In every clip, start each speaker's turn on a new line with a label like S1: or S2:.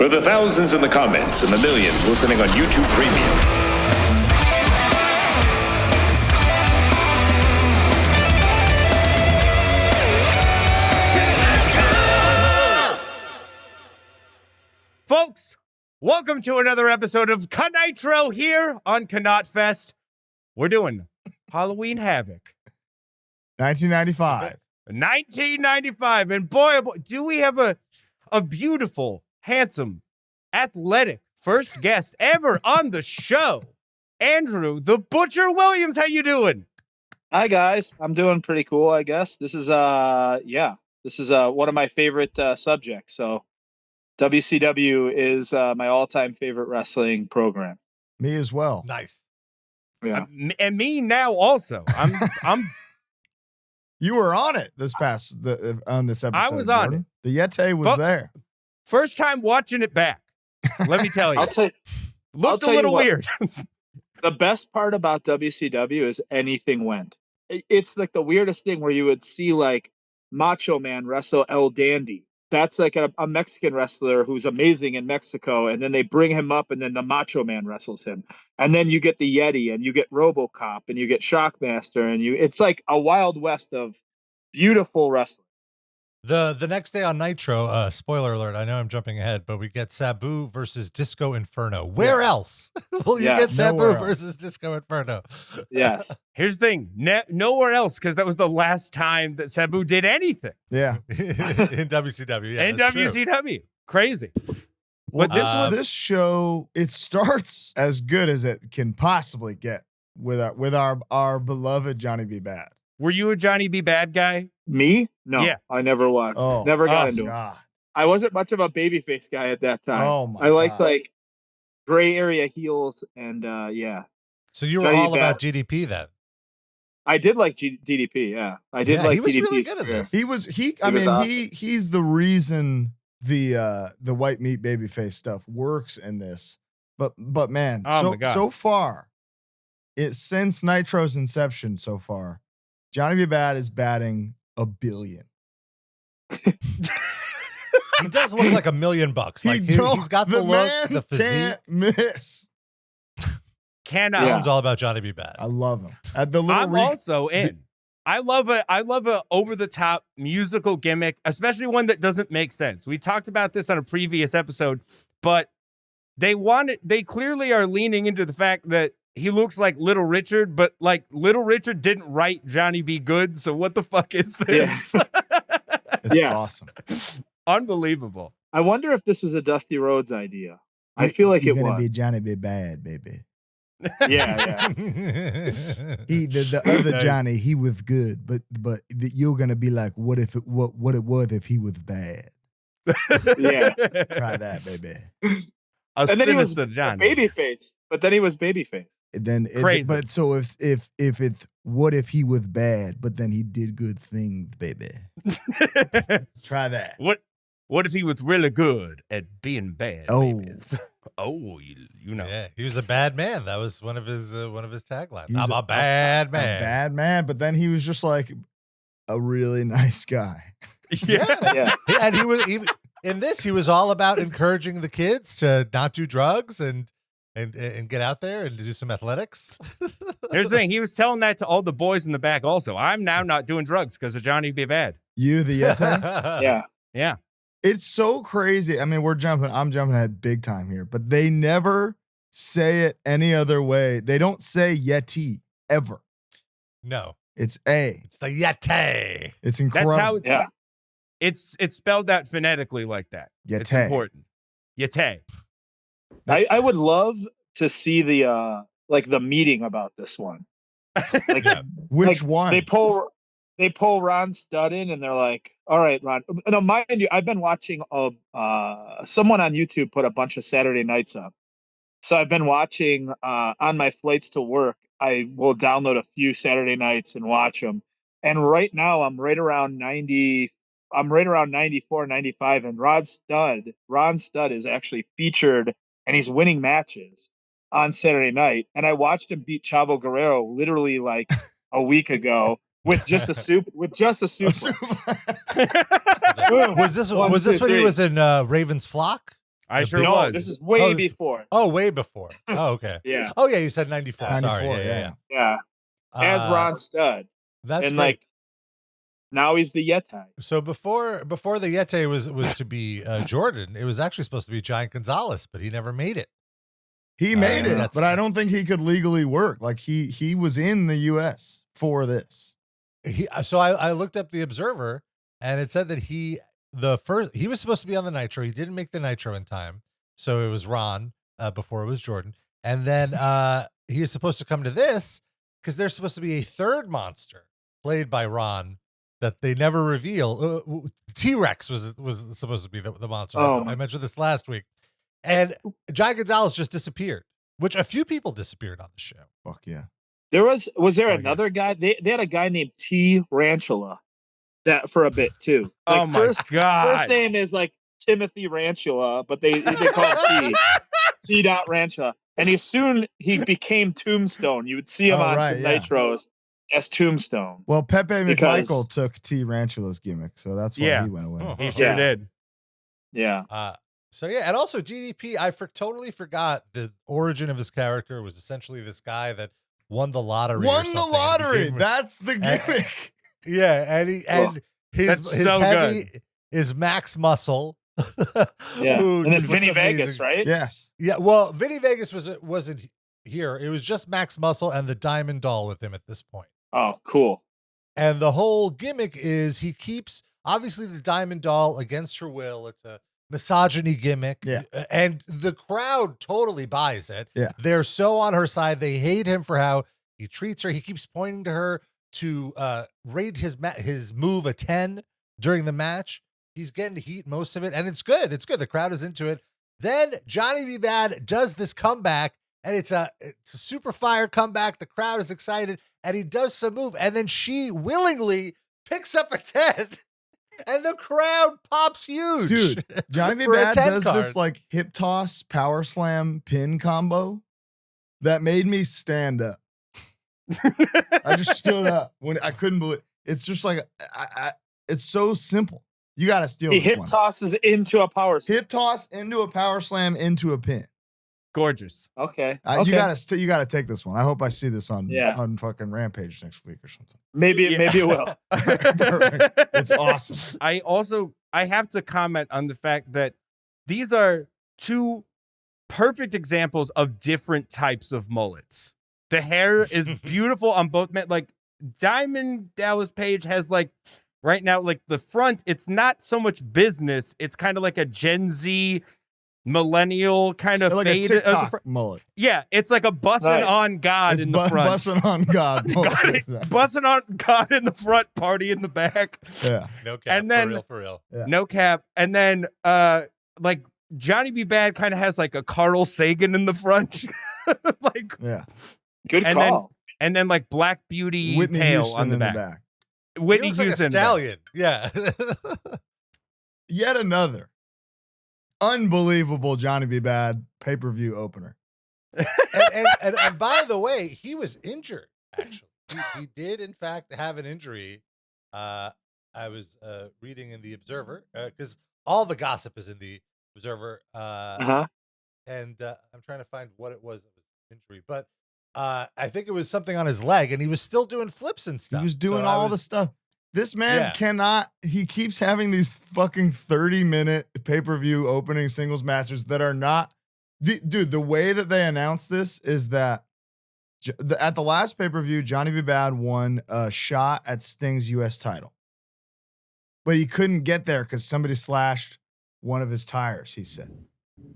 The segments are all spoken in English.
S1: For the thousands in the comments and the millions listening on YouTube Premium.
S2: Folks, welcome to another episode of KNITRO here on KNOTFest. We're doing Halloween Havoc.
S3: 1995.
S2: 1995. And boy, oh boy, do we have a beautiful, handsome, athletic first guest ever on the show. Andrew, the Butcher Williams, how you doing?
S4: Hi, guys. I'm doing pretty cool, I guess. This is one of my favorite subjects. So WCW is my all-time favorite wrestling program.
S3: Me as well.
S5: Nice.
S4: Yeah.
S2: And me now also. I'm
S3: You were on it on this episode.
S2: I was on
S3: Jordan. The Yeti was there.
S2: first time watching it back. Let me tell you. Looked a little weird.
S4: The best part about WCW is anything went. It's like the weirdest thing where you would see like Macho Man wrestle El Dandy. That's like a Mexican wrestler who's amazing in Mexico, and then they bring him up, and then the Macho Man wrestles him. And then you get the Yeti, and you get RoboCop, and you get Shockmaster, and it's like a Wild West of beautiful wrestling.
S5: The next day on Nitro, spoiler alert, I know I'm jumping ahead, but we get Sabu versus Disco Inferno. Where else will you get Sabu versus Disco Inferno?
S4: Yes.
S2: Here's the thing. Nowhere else, because that was the last time that Sabu did anything.
S3: Yeah.
S5: In WCW. Yeah,
S2: in WCW. True. Crazy.
S3: Well,
S2: But
S3: this show, it starts as good as it can possibly get with our beloved Johnny B. Bad.
S2: Were you a Johnny B. Bad guy?
S4: Me? No,
S2: Yeah.
S4: I never was.
S3: Oh.
S4: Never got into
S3: God.
S4: it. I wasn't much of a babyface guy at that time.
S3: Oh, my
S4: I liked
S3: God.
S4: like gray area heels and yeah.
S5: So you were
S4: Johnny
S5: all
S4: B.
S5: about GDP then?
S4: I did like DDP, yeah. I did like
S5: he was
S4: DDP.
S5: really good at this.
S3: He's the reason the white meat babyface stuff works in this. But man,
S2: Oh my God.
S3: so far, since Nitro's inception so far, Johnny B. Bad is batting $1 billion.
S5: He does look like $1 million. Like he's got the look,
S3: man
S5: the physique.
S3: can't miss.
S2: Cannot.
S5: Everyone's all about Johnny B. Bad.
S3: I love him. At the little
S2: I'm also in. I love a over the top musical gimmick, especially one that doesn't make sense. We talked about this on a previous episode, but they clearly are leaning into the fact that he looks like Little Richard, but like Little Richard didn't write Johnny B. Good, so what the fuck is this?
S3: It's
S4: Yeah.
S3: awesome.
S2: Unbelievable.
S4: I wonder if this was a Dusty Rhodes idea. I feel like
S3: You're
S4: it
S3: gonna
S4: was.
S3: be Johnny B. Bad, baby.
S4: Yeah.
S3: The other Johnny, he was good, but you're gonna be like, what it was if he was bad?
S4: Yeah.
S3: Try that, baby.
S2: A
S4: And then he was
S2: sinister Johnny.
S4: babyface, but then he was babyface.
S2: Crazy.
S3: But so if it's what if he was bad, but then he did good things, baby? Try that.
S2: What if he was really good at being bad?
S3: Oh.
S2: baby? Oh, you know.
S5: Yeah, he was a bad man. That was one of his taglines.
S3: He was
S5: I'm a bad man.
S3: A bad man, but then he was just like a really nice guy.
S2: Yeah.
S5: And in this, he was all about encouraging the kids to not do drugs and get out there and to do some athletics.
S2: Here's the thing. He was telling that to all the boys in the back also. I'm now not doing drugs because of Johnny B. Bad.
S3: You, the Yeti?
S4: Yeah.
S2: Yeah.
S3: It's so crazy. I mean, I'm jumping ahead big time here, but they never say it any other way. They don't say Yeti ever.
S5: No,
S3: It's A.
S5: it's the Yeti.
S3: It's incredible.
S2: That's how it's,
S4: Yeah.
S2: it's spelled out phonetically like that. It's
S3: Yeti.
S2: important. Yeti.
S4: I would love to see the meeting about this one. Like,
S3: Which
S4: like,
S3: one?
S4: They pull Ron Studd in, and they're like, "All right, Ron." No, mind you, I've been watching someone on YouTube put a bunch of Saturday nights up. So I've been watching on my flights to work. I will download a few Saturday nights and watch them. And right now, I'm right around 90. I'm right around 94, 95, and Ron Studd is actually featured, and he's winning matches on Saturday night. And I watched him beat Chavo Guerrero literally like a week ago. With just a soup.
S5: Was this
S4: One,
S5: when
S4: two,
S5: he
S4: three.
S5: was in Raven's Flock?
S2: I sure
S4: No,
S2: was.
S4: this is way before.
S5: Oh, way before. Oh, okay.
S4: Yeah.
S5: Oh, yeah, you said 94.
S3: 94,
S5: Sorry. Yeah.
S4: Yeah. As Ron Studd.
S5: That's
S4: and
S5: great.
S4: like now he's the Yeti.
S5: So before the Yeti was to be Jordan, it was actually supposed to be Giant Gonzalez, but he never made it.
S3: He made it,
S5: that's-
S3: but I don't think he could legally work. Like he was in the U.S. for this.
S5: So I looked up the Observer, and it said that he was supposed to be on the Nitro. He didn't make the Nitro in time, so it was Ron before it was Jordan. And then he is supposed to come to this because there's supposed to be a third monster played by Ron that they never reveal. T-Rex was supposed to be the monster.
S4: Oh.
S5: I mentioned this last week. And Giant Gonzalez just disappeared, which a few people disappeared on the show.
S3: Fuck yeah.
S4: Was there
S5: Oh,
S4: another guy? They had a guy named T Rantula that for a bit too.
S2: Oh my God.
S4: First name is like Timothy Rantula, but they call him T. Rantula. And he became Tombstone. You would see him on some Nitros as Tombstone.
S3: Well, Pepe McMichael took T Rantula's gimmick, so that's why he went away.
S2: He sure did.
S4: Yeah.
S5: So yeah, and also DDP, I totally forgot the origin of his character was essentially this guy that won the lottery.
S3: That's the gimmick.
S5: And his heavy
S2: good.
S5: is Max Muscle.
S4: Yeah, and then Vinny Vegas, right?
S3: Yes.
S5: Yeah. Well, Vinny Vegas wasn't here. It was just Max Muscle and the Diamond Doll with him at this point.
S4: Oh, cool.
S5: And the whole gimmick is he keeps obviously the Diamond Doll against her will. It's a misogyny gimmick.
S3: Yeah.
S5: And the crowd totally buys it.
S3: Yeah.
S5: They're so on her side. They hate him for how he treats her. He keeps pointing to her to rate his move a 10 during the match. He's getting to heat most of it, and it's good. It's good. The crowd is into it. Then Johnny B. Bad does this comeback, and it's a super fire comeback. The crowd is excited, and he does some move, and then she willingly picks up a 10. And the crowd pops huge.
S3: Dude, Johnny B. Bad does this like hip toss, power slam, pin combo that made me stand up. I just stood up when I couldn't believe it's just like it's so simple. You got to steal this
S4: hip
S3: one.
S4: tosses into a power slam.
S3: Hip toss into a power slam into a pin.
S2: Gorgeous.
S4: Okay.
S3: You gotta take this one. I hope I see this on fucking Rampage next week or something.
S4: Maybe it will.
S3: It's awesome.
S2: I have to comment on the fact that these are two perfect examples of different types of mullets. The hair is beautiful on both men. Like Diamond Dallas Page has like right now, like the front, it's not so much business. It's kind of like a Gen Z millennial kind of
S3: like
S2: fade
S3: a TikTok mullet.
S2: Yeah, it's like a bussin' on God in the front.
S3: Bussin' on God.
S2: Bussin' on God in the front, party in the back.
S3: Yeah.
S5: No cap.
S2: And then,
S5: for real.
S3: Yeah.
S2: No cap. And then like Johnny B. Bad kind of has like a Carl Sagan in the front. Like
S4: good call.
S2: And then like Black Beauty
S3: Whitney
S2: tail
S3: Houston
S2: on the
S3: in
S2: back.
S3: the back.
S2: Whitney
S5: He looks
S2: Houston.
S5: like a stallion. Yeah.
S3: Yet another unbelievable Johnny B. Bad pay-per-view opener.
S5: and by the way, he was injured, actually. He did, in fact, have an injury. I was reading in the Observer, because all the gossip is in the Observer. And I'm trying to find what it was that was injury. But I think it was something on his leg, and he was still doing flips and stuff.
S3: He was doing all the stuff. This man he keeps having these fucking 30-minute pay-per-view opening singles matches that are not, dude, the way that they announced this is that at the last pay-per-view, Johnny B. Bad won a shot at Sting's U.S. title. But he couldn't get there because somebody slashed one of his tires, he said.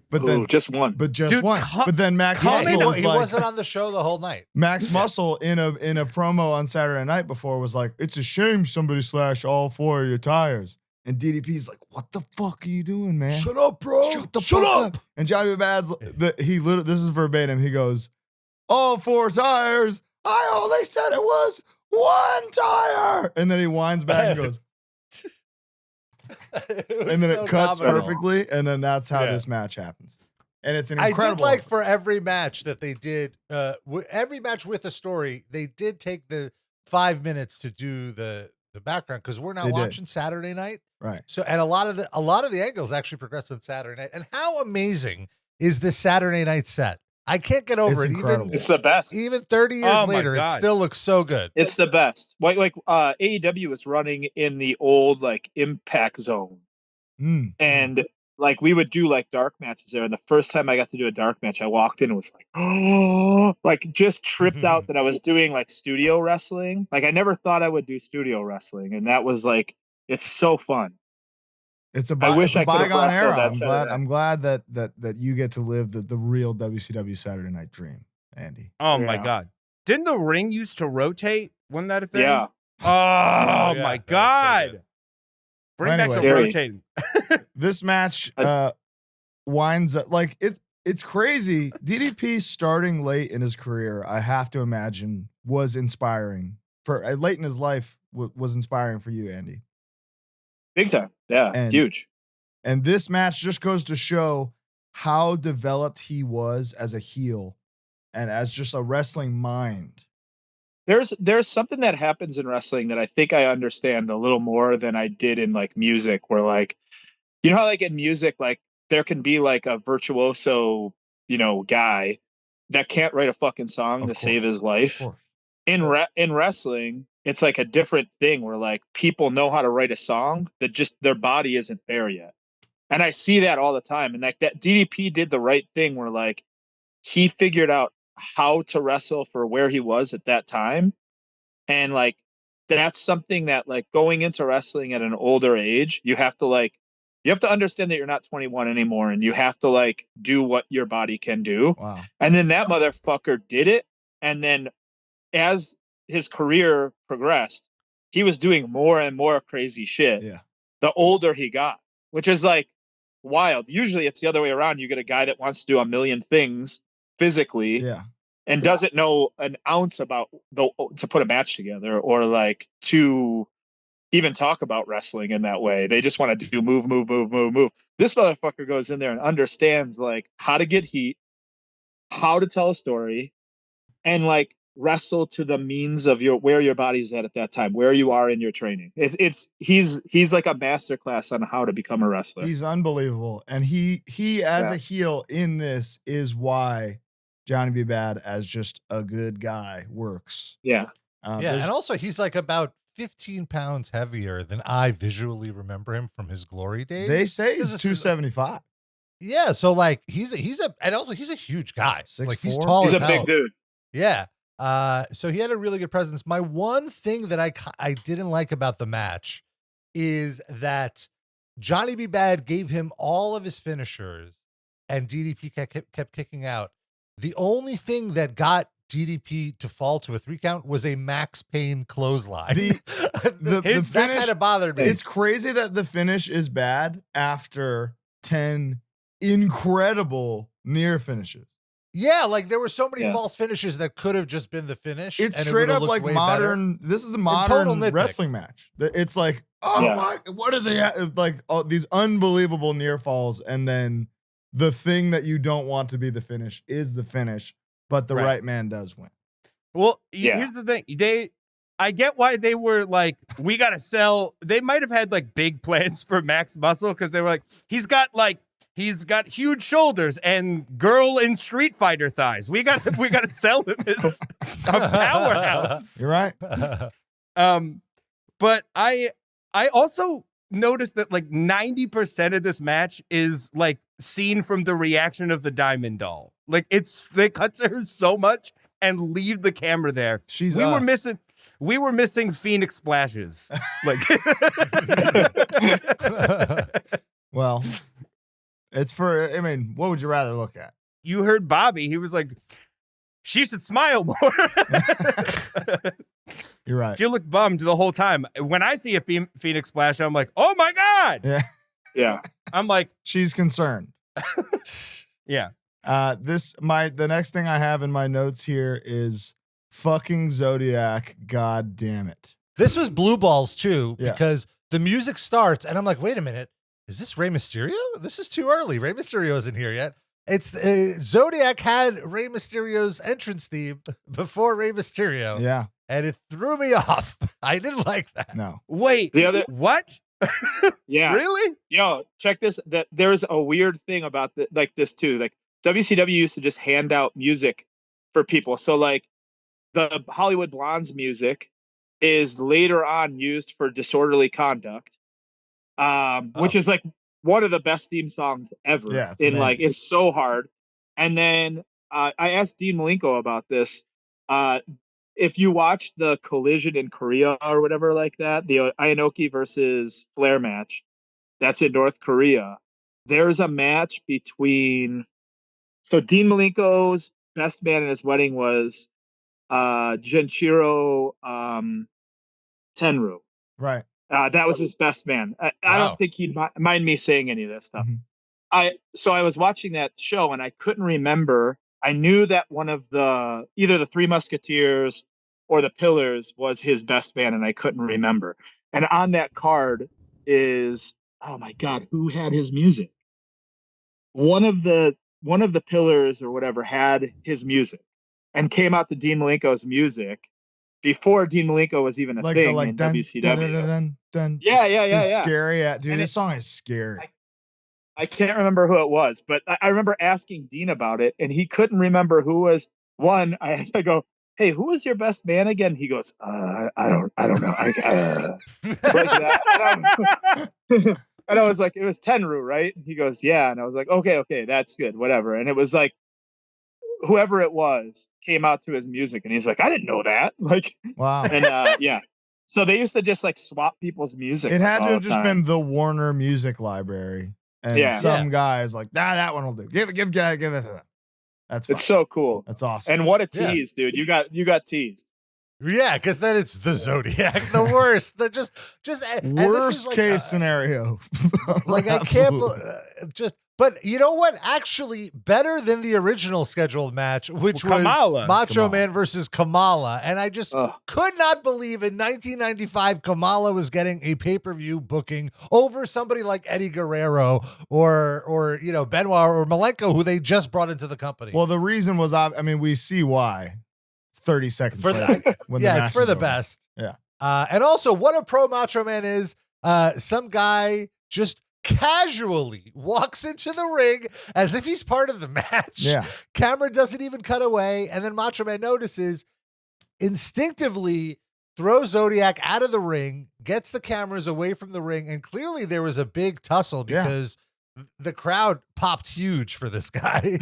S3: But then
S4: just one.
S3: But just one. But then Max Muscle was
S5: he wasn't on the show the whole night.
S3: Max Muscle in a promo on Saturday night before was like, it's a shame somebody slashed all 4 of your tires. And DDP's like, what the fuck are you doing, man?
S5: Shut up, bro.
S3: Shut the fuck up. And Johnny B. Bad's this is verbatim. He goes, all 4 tires. I only said it was 1 tire. And then he winds back and goes, and then it cuts perfectly, and then that's how this match happens. And it's an incredible.
S5: I did like for every match that they did, every match with a story, they did take the 5 minutes to do the the background because we're not
S3: They did.
S5: watching Saturday night.
S3: Right.
S5: So, and a lot of the angles actually progressed on Saturday night. And how amazing is this Saturday night set? I can't get over
S3: It's
S5: it.
S3: incredible.
S4: It's the best.
S5: Even 30 years
S2: Oh my
S5: later, it
S2: God.
S5: still looks so good.
S4: It's the best. Like AEW was running in the old like Impact Zone,
S3: Mm.
S4: and like we would do like dark matches there. And the first time I got to do a dark match, I walked in and was like, oh, like just tripped out that I was doing like studio wrestling. Like I never thought I would do studio wrestling, and that was like, it's so fun.
S3: It's a,
S4: I wish
S3: it's a
S4: I could've
S3: bygone
S4: wrestled
S3: era.
S4: that
S3: I'm
S4: Saturday
S3: glad.
S4: night.
S3: I'm glad that you get to live the real WCW Saturday Night dream, Andy.
S2: Oh my
S4: Yeah.
S2: God. Didn't the ring used to rotate? Wasn't that a thing?
S4: Yeah.
S2: Oh
S5: yeah, that
S2: my
S5: was so
S2: God.
S5: good.
S2: Bring
S3: Well,
S2: back some
S4: anyway.
S2: rotating.
S3: This match winds up like it's crazy. DDP starting late in his career, I have to imagine, was inspiring for late in his life. Was inspiring for you, Andy.
S4: Big time. Yeah.
S3: And-
S4: Huge.
S3: And this match just goes to show how developed he was as a heel and as just a wrestling mind.
S4: There's something that happens in wrestling that I think I understand a little more than I did in like music, where like, you know how like in music, like there can be like a virtuoso, guy that can't write a fucking song
S3: Of
S4: to
S3: course.
S4: save his life.
S3: Of course.
S4: In wrestling, it's like a different thing where like people know how to write a song that just their body isn't there yet. And I see that all the time. And like that DDP did the right thing where like he figured out how to wrestle for where he was at that time. And like that's something that like going into wrestling at an older age, you have to understand that you're not 21 anymore, and you have to like do what your body can do.
S3: Wow.
S4: And then that motherfucker did it. And then as his career progressed, he was doing more and more crazy shit.
S3: Yeah.
S4: The older he got, which is like wild. Usually it's the other way around. You get a guy that wants to do a million things physically
S3: Yeah.
S4: and doesn't know an ounce about to put a match together or like to even talk about wrestling in that way. They just want to do move. This motherfucker goes in there and understands like how to get heat, how to tell a story, and like wrestle to the means of where your body's at that time, where you are in your training. He's like a masterclass on how to become a wrestler.
S3: He's unbelievable. And he as
S4: Yeah.
S3: a heel in this is why Johnny B. Bad as just a good guy works.
S4: Yeah.
S5: Yeah,
S3: there's-
S5: and also he's like about 15 pounds heavier than I visually remember him from his glory days.
S3: they say he's
S5: This is-
S3: 275.
S5: Yeah, so like he's a huge guy. Like he's
S3: 6'4".
S5: tall
S4: He's
S5: as
S4: a
S5: hell.
S4: big dude.
S5: Yeah. So he had a really good presence. My one thing that I didn't like about the match is that Johnny B. Bad gave him all of his finishers and DDP kept kicking out. The only thing that got DDP to fall to a 3 count was a Max Payne clothesline.
S3: The
S5: that
S3: finish,
S5: kind of bothered me.
S3: it's crazy that the finish is bad after 10 incredible near finishes.
S5: Yeah, like there were so many
S4: Yeah.
S5: false finishes that could have just been the finish.
S3: It's
S5: and it
S3: straight
S5: would've
S3: up
S5: looked
S3: like
S5: way
S3: modern. This is a
S5: total
S3: modern
S5: nitpick.
S3: wrestling match. It's like, oh
S4: Yeah.
S3: my, what is it? Like all these unbelievable near falls, and then the thing that you don't want to be the finish is the finish, but the
S2: Right.
S3: right man does win.
S2: Well,
S4: Yeah.
S2: here's the thing. I get why they were like, we got to sell. They might have had like big plans for Max Muscle because they were like, he's got huge shoulders and girl in Street Fighter thighs. We got to sell him as a powerhouse.
S3: You're right.
S5: better.
S2: But I also noticed that like 90% of this match is like seen from the reaction of the Diamond Doll. Like they cut to her so much and leave the camera there.
S3: She's
S2: we
S3: us.
S2: were missing Phoenix splashes. Like
S3: Well, it's for. I mean, what would you rather look at?
S2: you heard Bobby, he was like, she should smile more.
S3: You're right.
S2: She looked bummed the whole time. When I see a Phoenix splash, I'm like, oh my God.
S3: Yeah,
S4: Yeah.
S2: I'm like,
S3: she's concerned.
S2: yeah.
S3: The next thing I have in my notes here is fucking Zodiac. God damn it.
S5: This was blue balls too,
S3: Yeah.
S5: because the music starts and I'm like, wait a minute, is this Rey Mysterio? This is too early. Rey Mysterio isn't here yet. It's Zodiac had Rey Mysterio's entrance theme before Rey Mysterio.
S3: Yeah.
S5: and it threw me off. I didn't like that.
S3: No.
S2: Wait,
S4: The other-
S2: what?
S4: Yeah.
S2: Really?
S4: Yo, check this. That there's a weird thing about this too. Like WCW used to just hand out music for people. So like the Hollywood Blondes music is later on used for Disorderly Conduct, which is like one of the best theme songs ever.
S3: Yeah, it's
S4: like
S3: amazing.
S4: it's so hard. And then I asked Dean Malenko about this. If you watch the Collision in Korea or whatever like that, the Inoki versus Flair match, that's in North Korea. There's a match between. So Dean Malenko's best man in his wedding was Genshiro Tenryu.
S3: Right.
S4: That was his best man. I
S5: Wow.
S4: don't think he'd mind me saying any of this stuff.
S3: Mhm.
S4: So I was watching that show and I couldn't remember. I knew that one of either the Three Musketeers or the Pillars was his best man, and I couldn't remember. And on that card is, oh my God, who had his music? One of the Pillars or whatever had his music and came out to Dean Malenko's music before Dean Malenko was even a
S3: Like
S4: thing
S3: the like
S4: in
S3: dun,
S4: WCW.
S3: dun, dun, dun, dun.
S4: Yeah.
S3: It's scary. Dude,
S4: And
S3: this song is scary.
S4: I can't remember who it was, but I remember asking Dean about it, and he couldn't remember who was one. I go, hey, who was your best man again? He goes, I don't know. Like that. And I was like, it was Tenryu, right? He goes, yeah. And I was like, okay, that's good, whatever. And it was like, whoever it was came out to his music, and he's like, I didn't know that. Like,
S3: Wow.
S4: and yeah. So they used to just like swap people's music.
S3: It had
S4: all
S3: to have
S4: the
S3: just
S4: time.
S3: been the Warner Music Library. And
S4: Yeah.
S3: some guys like, that one will do. Give it to them. That's fine.
S4: It's so cool.
S3: That's awesome.
S4: And what a
S5: Yeah.
S4: tease, dude. You got teased.
S5: Yeah, because then it's the Zodiac, the worst. They're just and this
S3: Worst
S5: is like,
S3: case scenario.
S5: Like I can't but you know what? Actually, better than the original scheduled match, which was
S2: Kamala.
S5: Macho Man versus Kamala. And I just
S4: Ugh.
S5: could not believe in 1995 Kamala was getting a pay-per-view booking over somebody like Eddie Guerrero or Benoit or Malenko, who they just brought into the company.
S3: Well, the reason was, I mean, we see why. 30 seconds
S5: For
S3: later. when the
S5: yeah,
S3: match
S5: it's for
S3: is
S5: the
S3: over.
S5: best.
S3: Yeah.
S5: And also, what a pro Macho Man is. Some guy just casually walks into the ring as if he's part of the match.
S3: Yeah.
S5: Camera doesn't even cut away. And then Macho Man notices, instinctively throws Zodiac out of the ring, gets the cameras away from the ring. And clearly there was a big tussle because the crowd popped huge for this guy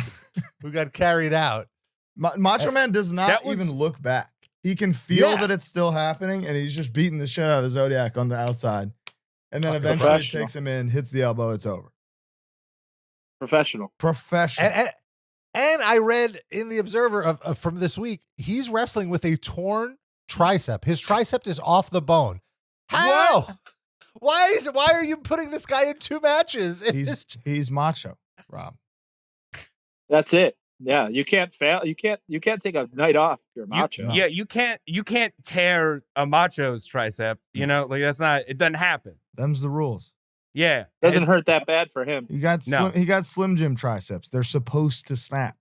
S5: who got carried out.
S3: Macho Man does not
S2: that was-
S3: even look back. He can feel
S5: Yeah.
S3: that it's still happening, and he's just beating the shit out of Zodiac on the outside. And then
S5: Fucking
S3: eventually
S4: professional.
S3: takes him in, hits the elbow, it's over.
S4: Professional.
S3: Professional.
S5: And I read in the Observer from this week, he's wrestling with a torn tricep. His tricep is off the bone. How? Why are you putting this guy in two matches?
S3: He's macho, Rob.
S4: That's it. Yeah, you can't fail. You can't take a night off if you're macho.
S2: Yeah, you can't tear a macho's tricep. You know, like it doesn't happen.
S3: Them's the rules.
S2: Yeah.
S4: Doesn't hurt that bad for him.
S3: He got
S2: No.
S3: Slim Jim triceps. They're supposed to snap.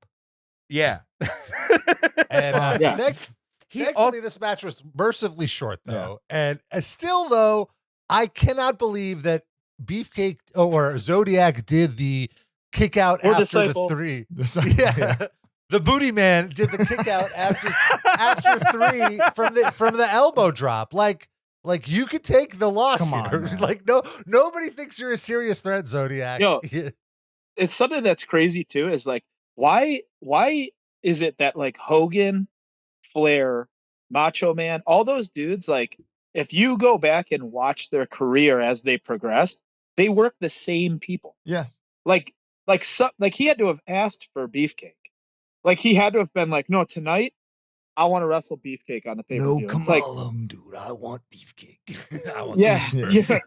S2: Yeah.
S5: And
S4: Yeah.
S5: thankfully, this match was mercifully short, though. And still, though, I cannot believe that Beefcake or Zodiac did the kick out
S4: Or
S5: after
S4: Disciple.
S5: the three.
S3: Yeah.
S5: The Booty Man did the kick out after three from the elbow drop. Like you could take the loss
S3: Come on,
S5: here.
S3: man.
S5: Like nobody thinks you're a serious threat, Zodiac.
S4: Yo. It's something that's crazy too. Is like why is it that like Hogan, Flair, Macho Man, all those dudes, like if you go back and watch their career as they progressed, they work the same people.
S3: Yes.
S4: Like he had to have asked for Beefcake. Like he had to have been like, no, tonight I want to wrestle Beefcake on the pay-per-view.
S3: No,
S4: It's like,
S3: dude. I want beefcake.
S4: yeah.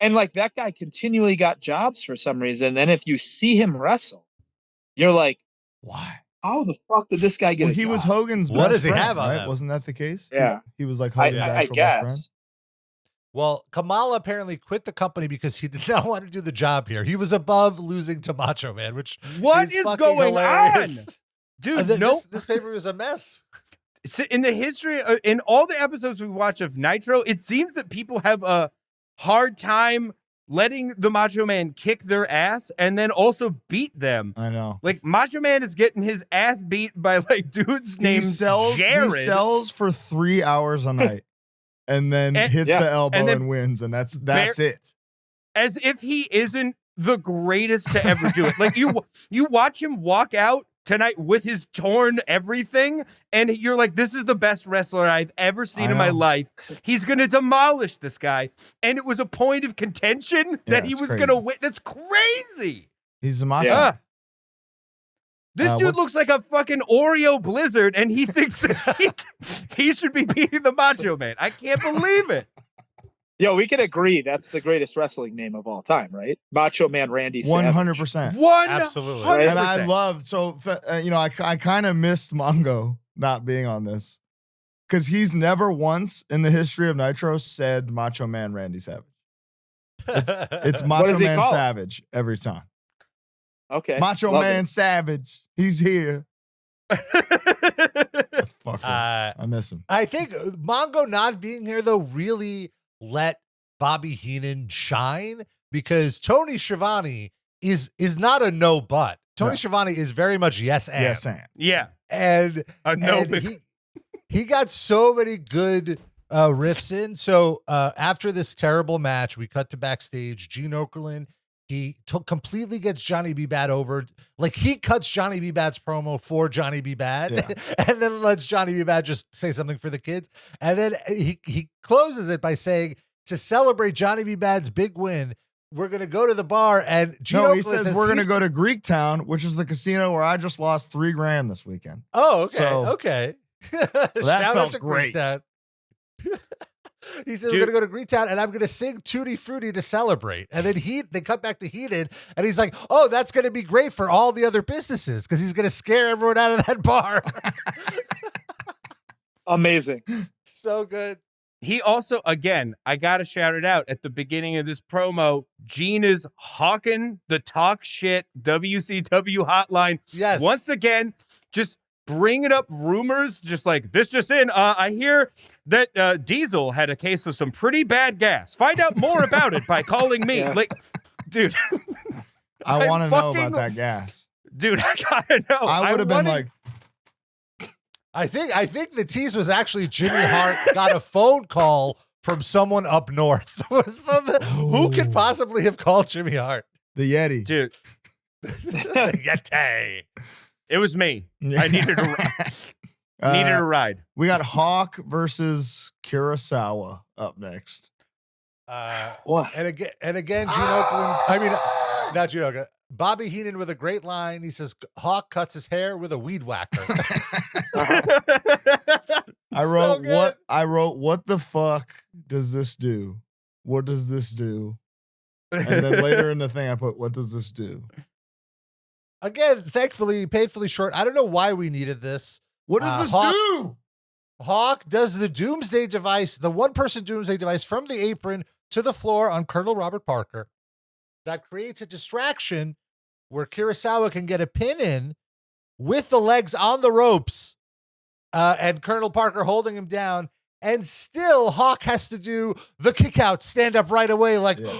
S4: And like that guy continually got jobs for some reason. And if you see him wrestle, you're like,
S3: Why?
S4: how the fuck did this guy get
S3: Well,
S4: a
S3: he
S4: job?
S3: was Hogan's
S5: What
S3: best
S5: does he
S3: friend,
S5: have on
S3: right?
S5: them?
S3: Wasn't that the case?
S4: Yeah.
S3: He was like Hogan's
S4: I
S3: actual best friend.
S4: guess.
S5: Well, Kamala apparently quit the company because he did not want to do the job here. He was above losing to Macho Man, which
S2: What
S5: is
S2: is
S5: fucking
S2: going
S5: hilarious.
S2: on? Dude, no.
S5: This paper was a mess.
S2: in the history, in all the episodes we watch of Nitro, it seems that people have a hard time letting the Macho Man kick their ass and then also beat them.
S3: I know.
S2: Like, Macho Man is getting his ass beat by, like, dudes named Jared.
S3: He sells for 3 hours a night and then hits the elbow and wins, and that's it.
S2: As if he isn't the greatest to ever do it. Like, you watch him walk out tonight with his torn everything, and you're like, this is the best wrestler I've ever seen in my life. He's going to demolish this guy. And it was a point of contention that he was going to win. That's crazy.
S3: He's a macho.
S2: This dude looks like a fucking Oreo blizzard, and he thinks that he should be beating the Macho Man. I can't believe it.
S4: Yo, we can agree that's the greatest wrestling name of all time, right? Macho Man Randy Savage.
S3: 100%.
S5: Absolutely.
S3: And I love, I kind of missed Mongo not being on this because he's never once in the history of Nitro said Macho Man Randy Savage. It's Macho Man Savage every time.
S4: Okay.
S3: Macho Man Savage. He's here. Fuck I miss him.
S5: I think Mongo not being here, though, really let Bobby Heenan shine because Tony Schiavone is not a no but. Tony Schiavone is very much yes and.
S3: Yes and.
S2: Yeah.
S5: And he got so many good riffs in. So after this terrible match, we cut to backstage. Gene Okerlund, he completely gets Johnny B. Bad over. Like, he cuts Johnny B. Bad's promo for Johnny B. Bad and then lets Johnny B. Bad just say something for the kids. And then he closes it by saying, to celebrate Johnny B. Bad's big win, we're going to go to the bar. And Gene Okerlund
S3: he says we're going to go to Greek Town, which is the casino where I just lost $3,000 this weekend.
S5: Oh, okay.
S3: So,
S5: okay.
S3: So that felt great.
S5: He said, we're going to go to Greektown and I'm going to sing Tutti Frutti to celebrate. And then they cut back to Heenan and he's like, oh, that's going to be great for all the other businesses because he's going to scare everyone out of that bar.
S4: Amazing.
S5: So good.
S2: He also, again, I got to shout it out at the beginning of this promo. Gene is hawking the talk shit WCW hotline.
S5: Yes.
S2: Once again, just bringing up rumors, just like this just in. I hear that Diesel had a case of some pretty bad gas. Find out more about it by calling me.
S4: Yeah.
S2: Like, dude,
S3: I want to know about that gas.
S2: Dude, I gotta know.
S3: I would have been like,
S5: I think the tease was actually Jimmy Hart got a phone call from someone up north. Who could possibly have called Jimmy Hart?
S3: The Yeti.
S2: Dude.
S5: The Yeti.
S2: It was me. I needed a ride.
S3: We got Hawk versus Kurosawa up next.
S5: And again, Gene Okerlund. Not Gene Okerlund. Bobby Heenan with a great line. He says, Hawk cuts his hair with a weed whacker.
S3: I wrote, what the fuck does this do? What does this do? And then later in the thing, I put, what does this do?
S5: Again, thankfully, painfully short. I don't know why we needed this.
S3: What does this do?
S5: Hawk does the doomsday device, the one-person doomsday device from the apron to the floor on Colonel Robert Parker. That creates a distraction where Kurosawa can get a pin in with the legs on the ropes and Colonel Parker holding him down. And still, Hawk has to do the kick out, stand up right away like... Yeah.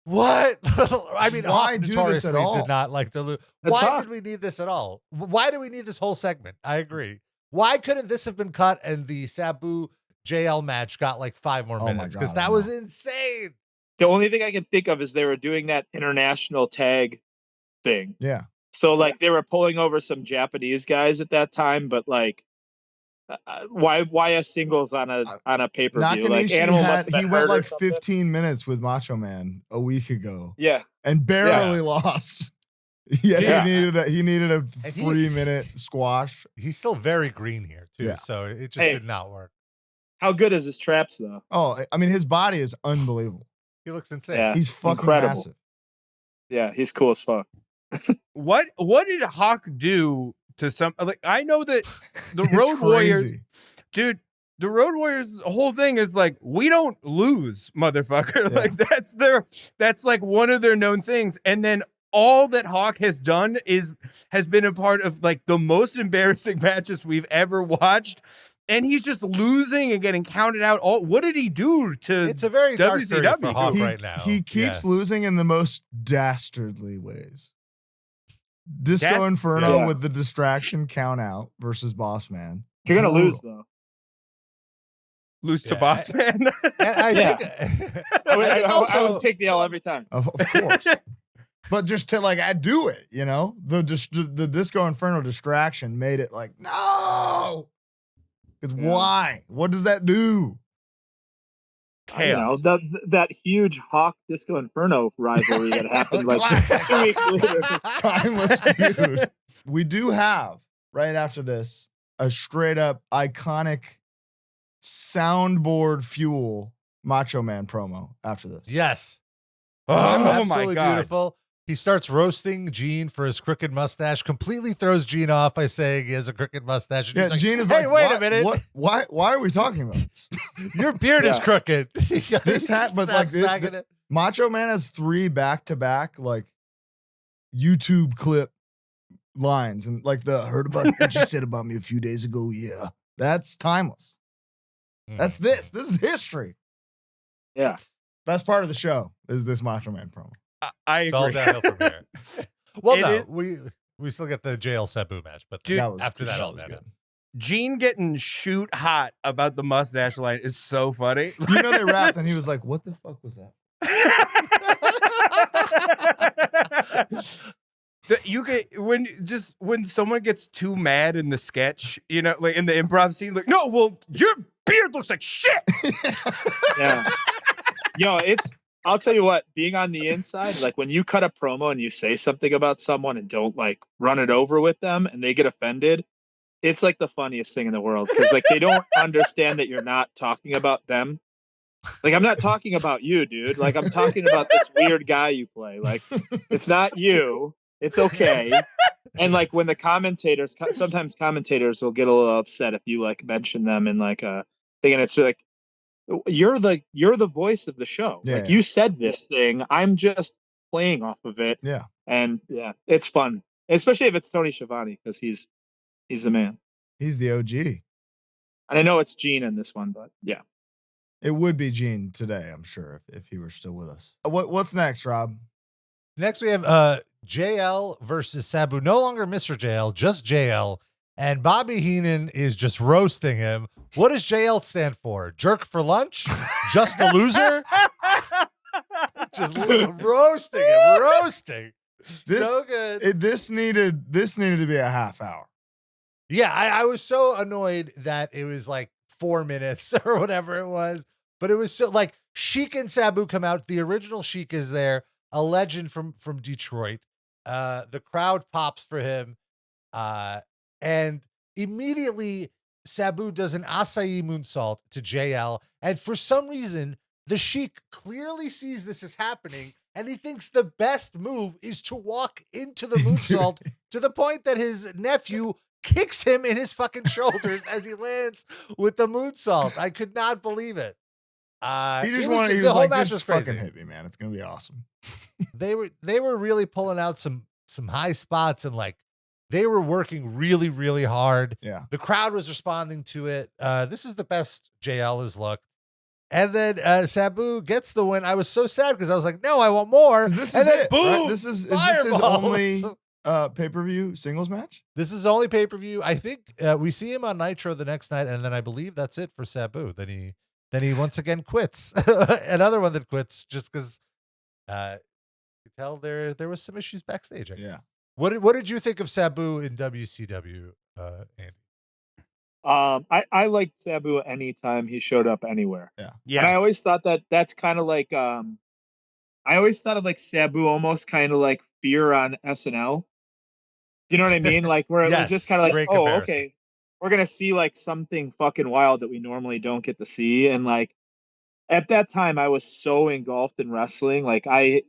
S5: What? I mean,
S3: why
S5: Hawk
S3: do this at all?
S5: did not like to lose. Why did we need this at all? Why do we need this whole segment? I agree. Why couldn't this have been cut and the Sabu JL match got like 5 more minutes? Because that was insane.
S4: The only thing I can think of is they were doing that international tag thing.
S3: Yeah.
S4: So like they were pulling over some Japanese guys at that time, but like, why a singles on a pay-per-view? Like
S3: he went like 15 minutes with Macho Man a week ago.
S4: Yeah.
S3: And barely lost. Yeah, he needed a 3-minute squash.
S5: He's still very green here too, so it just did not work.
S4: How good is his traps though?
S3: Oh, I mean, his body is unbelievable.
S5: He looks insane.
S4: Yeah,
S3: he's fucking
S4: incredible.
S3: massive.
S4: Yeah, he's cool as fuck.
S2: What did Hawk do to some? Like, I know that the Road Warriors, dude. The Road Warriors, the whole thing is like, we don't lose, motherfucker.
S3: Yeah.
S2: Like that's like one of their known things. And then all that Hawk has done has been a part of like the most embarrassing matches we've ever watched. And he's just losing and getting counted out. What did he do to
S5: It's a very dark
S2: WCW
S5: period for Hawk
S3: He,
S5: right now.
S3: he keeps losing in the most dastardly ways. Disco Inferno with the distraction count out versus Boss Man.
S4: You're gonna lose though.
S2: Lose to Boss Man.
S5: I think
S4: I would take the L every time.
S3: Of course. But just to like, I do it, you know, the Disco Inferno distraction made it like, no. Because why? What does that do?
S2: Chaos.
S4: You know, that huge Hawk Disco Inferno rivalry that happened like 2 weeks later.
S3: Timeless feud. We do have right after this a straight up iconic soundboard fuel Macho Man promo after this.
S5: Yes.
S2: Oh
S5: Absolutely
S2: my God.
S5: beautiful. He starts roasting Gene for his crooked mustache, completely throws Gene off by saying he has a crooked mustache. And
S3: Yeah,
S5: he's like,
S3: Gene is
S5: hey,
S3: like,
S5: wait a minute.
S3: Why are we talking about this?
S5: Your beard is crooked.
S3: This hat, but like Macho Man has 3 back-to-back like YouTube clip lines, and like the heard about what you said about me a few days ago. Yeah, that's timeless. That's this. This is history.
S4: Yeah.
S3: Best part of the show is this Macho Man promo.
S2: I
S5: It's
S2: agree.
S5: all downhill from here. Well,
S2: It
S5: no,
S2: is-
S5: we still get the jail Sabu match, but
S2: Dude,
S5: after that, all
S3: was
S5: downhill.
S3: good.
S2: Gene getting shoot hot about the mustache line is so funny.
S3: You know they rapped, and he was like, "What the fuck was that?"
S2: You get when someone gets too mad in the sketch, you know, like in the improv scene, like, no, well, your beard looks like shit.
S4: Yeah. Yo, I'll tell you what, being on the inside, like when you cut a promo and you say something about someone and don't like run it over with them and they get offended, it's like the funniest thing in the world because like they don't understand that you're not talking about them. Like, I'm not talking about you, dude. Like, I'm talking about this weird guy you play. Like, it's not you. It's okay. And like when the commentators, sometimes commentators will get a little upset if you like mention them in like a thing, and it's like, you're the voice of the show.
S3: Yeah,
S4: like
S3: yeah.
S4: you said this thing. I'm just playing off of it.
S3: Yeah.
S4: And yeah, it's fun, especially if it's Tony Schiavone because he's the man.
S3: He's the OG.
S4: And I know it's Gene in this one, but yeah.
S3: It would be Gene today, I'm sure, if he were still with us. What's next, Rob?
S5: Next, we have JL versus Sabu. No longer Mr. JL, just JL. And Bobby Heenan is just roasting him. What does JL stand for? Jerk for lunch? Just a loser? Just roasting him. Roasting. So good.
S3: This needed to be a half hour.
S5: Yeah, I was so annoyed that it was like 4 minutes or whatever it was. But it was so like Sheik and Sabu come out. The original Sheik is there, a legend from Detroit. The crowd pops for him. And immediately Sabu does an acai moonsault to JL. And for some reason, the Sheik clearly sees this is happening. And he thinks the best move is to walk into the moonsault to the point that his nephew kicks him in his fucking shoulders as he lands with the moonsault. I could not believe it.
S3: He
S5: He
S3: was
S5: the whole
S3: like,
S5: match
S3: just
S5: was crazy.
S3: fucking hit me, man. It's gonna be awesome.
S5: They were really pulling out some high spots and like they were working really, really hard.
S3: Yeah.
S5: The crowd was responding to it. This is the best JL has looked. And then Sabu gets the win. I was so sad because I was like, no, I want more.
S3: This
S5: and
S3: is
S5: then
S3: it.
S5: boom,
S3: Right? Is this his
S5: fireballs.
S3: only pay-per-view singles match?
S5: This is only pay-per-view. I think we see him on Nitro the next night, and then I believe that's it for Sabu. Then he once again quits. Another one that quits just because you could tell there was some issues backstage. I guess.
S3: Yeah.
S5: What did you think of Sabu in WCW, Andy?
S4: I liked Sabu anytime he showed up anywhere.
S2: Yeah.
S4: And I always thought that's kind of like I always thought of like Sabu almost kind of like Fear on SNL. Do you know what I mean? Like where it was just kind of like,
S5: great
S4: oh,
S5: comparison.
S4: okay, we're gonna see like something fucking wild that we normally don't get to see. And like at that time, I was so engulfed in wrestling. Like I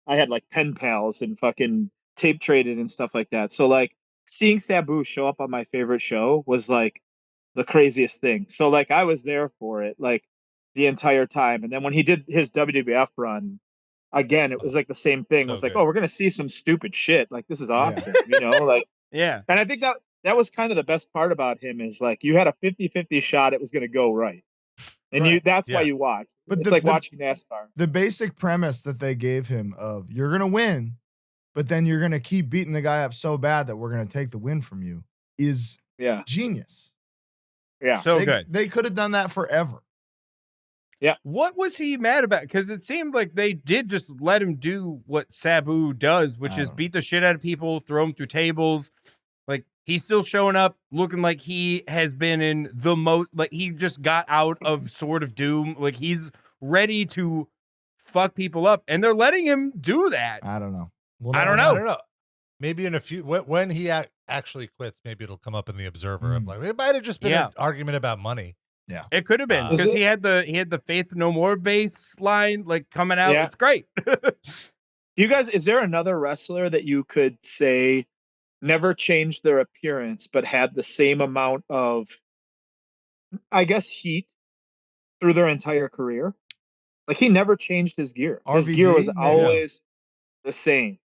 S4: had like pen pals and fucking tape traded and stuff like that. So like seeing Sabu show up on my favorite show was like the craziest thing. So like I was there for it like the entire time. And then when he did his WWF run, again, it was like the same thing.
S5: So
S4: It was like,
S5: good.
S4: oh, we're gonna see some stupid shit. Like this is awesome, like.
S2: Yeah.
S4: And I think that was kind of the best part about him is like you had a 50-50 shot it was gonna go right, and
S3: Right.
S4: that's why
S5: Yeah.
S4: you watch.
S3: But
S4: It's like watching NASCAR.
S3: The basic premise that they gave him of you're gonna win, but then you're gonna keep beating the guy up so bad that we're gonna take the win from you is
S4: Yeah,
S3: genius.
S4: yeah.
S2: So
S3: they,
S2: good.
S3: They could have done that forever.
S2: What was he mad about? Because it seemed like they did just let him do what Sabu does, which is beat the shit out of people, throw them through tables. Like, he's still showing up looking like he has been in the most, like, he just got out of Sword of Doom. Like, he's ready to fuck people up, and they're letting him do that.
S3: I don't know.
S2: I don't know.
S5: I don't know. Maybe in a few when he actually quits, maybe it'll come up in the Observer of like it might have just been an argument about money.
S3: Yeah,
S2: it could have been because he had the Faith No More bass line like coming out.
S4: Yeah.
S2: It's great.
S4: You guys, is there another wrestler that you could say never changed their appearance but had the same amount of, I guess, heat through their entire career? Like he never changed his gear. His gear was always the same.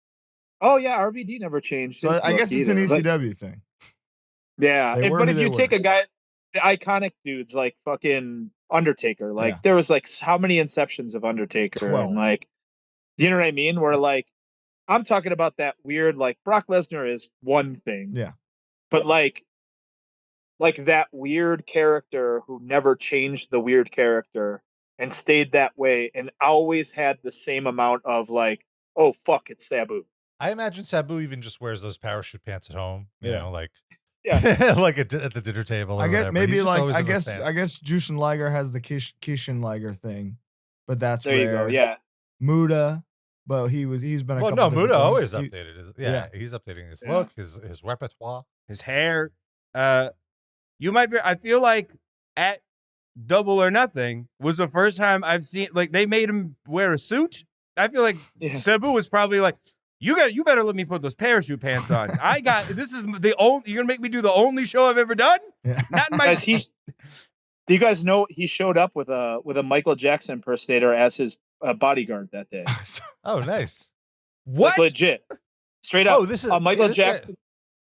S4: Oh yeah, RVD never changed.
S3: So I guess it's an ECW thing.
S4: Yeah, but if you take
S3: a
S4: a guy, the iconic dudes like fucking Undertaker, like there was like how many inceptions of Undertaker,
S3: 12.
S4: and like, you know what I mean? Where like, I'm talking about that weird, like Brock Lesnar is one thing,
S3: yeah,
S4: but like that weird character who never changed the weird character and stayed that way and always had the same amount of like, oh fuck, it's Sabu.
S5: I imagine Sabu even just wears those parachute pants at home, you know, like like at the dinner table. Or
S3: I guess
S5: whatever.
S3: maybe
S5: He's just
S3: like
S5: always
S3: I
S5: in those
S3: guess
S5: pants.
S3: I guess Jushin Liger has the Kishin Liger thing, but that's
S4: there
S3: rare.
S4: you go. Yeah,
S3: Muda, but he's been a
S5: well,
S3: couple
S5: no,
S3: different
S5: Muda always
S3: things.
S5: updated his he's updating his
S4: Yeah.
S5: look, his repertoire.
S2: His hair. You might be. I feel like at Double or Nothing was the first time I've seen like they made him wear a suit. I feel like Sabu was probably like, you better let me put those parachute pants on. This is the only, you're gonna make me do the only show I've ever done?
S3: Yeah.
S2: Not in my
S4: do you guys know he showed up with a Michael Jackson impersonator as his bodyguard that day?
S5: Oh, nice.
S2: What?
S4: Like, legit, straight up.
S5: Oh, this is
S4: a Michael
S5: this guy-
S4: Jackson.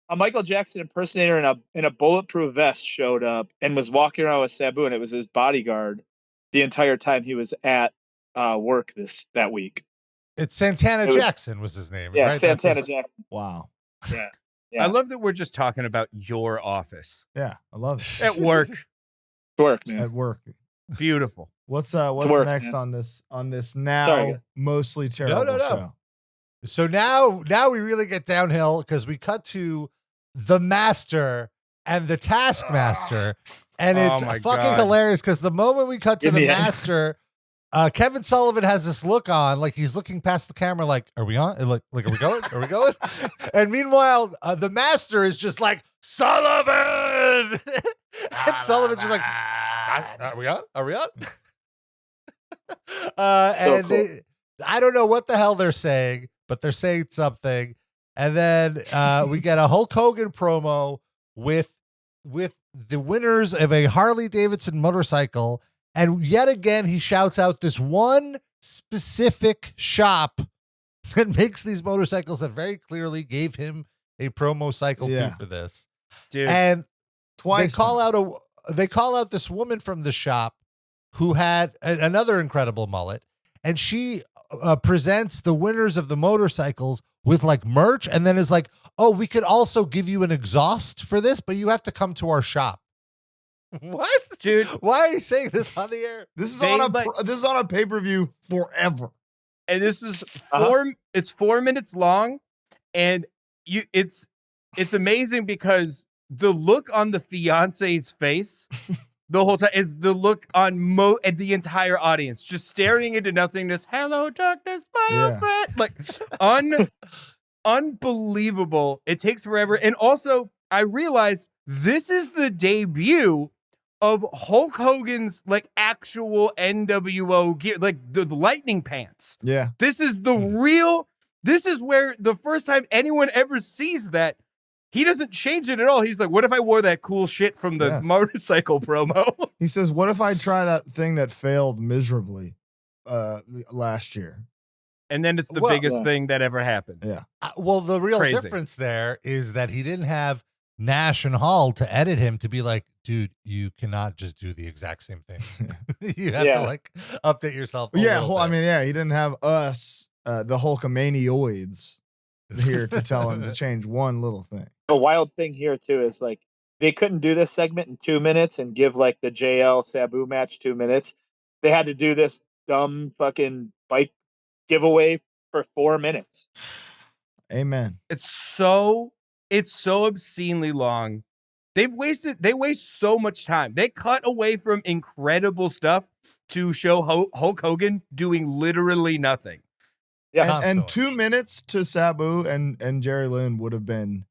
S4: A Michael Jackson impersonator in a bulletproof vest showed up and was walking around with Sabu, and it was his bodyguard the entire time he was at work that week.
S5: It's Santana Jackson was his name.
S4: Yeah,
S5: right?
S4: Santana Jackson.
S3: Wow.
S4: Yeah.
S2: I love that we're just talking about your office
S3: Yeah, I love it.
S2: at work.
S4: Work, man.
S3: At work.
S2: Beautiful.
S3: What's
S4: work,
S3: next
S4: man.
S3: on this now
S4: Sorry, guys.
S3: mostly terrible show?
S5: So now we really get downhill because we cut to the Master and the Taskmaster, and it's
S2: Oh my
S5: fucking
S2: God.
S5: hilarious because the moment we cut to
S4: In
S5: the
S4: the end.
S5: Master, Kevin Sullivan has this look on, like he's looking past the camera, like, "Are we on? Like, are we going? Are we going?" And meanwhile, the Master is just like, "Sullivan," and Sullivan's just like, "Are we on? Are we on?" And
S4: cool.
S5: I don't know what the hell they're saying, but they're saying something. And then we get a Hulk Hogan promo with the winners of a Harley Davidson motorcycle. And yet again, he shouts out this one specific shop that makes these motorcycles that very clearly gave him a promo cycle fee for this.
S2: Dude.
S5: And
S3: Twice.
S5: they call out this woman from the shop who had another incredible mullet, and she presents the winners of the motorcycles with like merch, and then is like, "Oh, we could also give you an exhaust for this, but you have to come to our shop." What,
S2: Dude.
S5: Why are you saying this on the air?
S3: This is on a pay-per-view forever.
S2: And this was it's 4 minutes long, and it's amazing because the look on the fiance's face the whole time is the look on at the entire audience, just staring into nothingness. Hello, darkness, my old friend. Like unbelievable. It takes forever. And also, I realized this is the debut of Hulk Hogan's like actual NWO gear, like the lightning pants.
S3: Yeah.
S2: This is the real. This is where the first time anyone ever sees that. He doesn't change it at all. He's like, what if I wore that cool shit from the motorcycle promo?
S3: He says, what if I try that thing that failed miserably last year?
S2: And then it's the
S5: Well,
S2: biggest thing that ever happened.
S3: Yeah.
S5: Well, the real
S2: Crazy.
S5: difference there is that he didn't have Nash and Hall to edit him to be like, dude, you cannot just do the exact same thing. You have to like update yourself.
S3: Yeah. I mean, yeah, he didn't have us, the Hulkamanioids, here to tell him to change one little thing.
S4: The wild thing here too is like they couldn't do this segment in 2 minutes and give like the JL Sabu match 2 minutes. They had to do this dumb fucking bike giveaway for 4 minutes.
S3: Amen.
S2: It's so obscenely long. They waste so much time. They cut away from incredible stuff to show Hulk Hogan doing literally nothing.
S4: Yeah.
S3: And 2 minutes to Sabu and Jerry Lynn would have been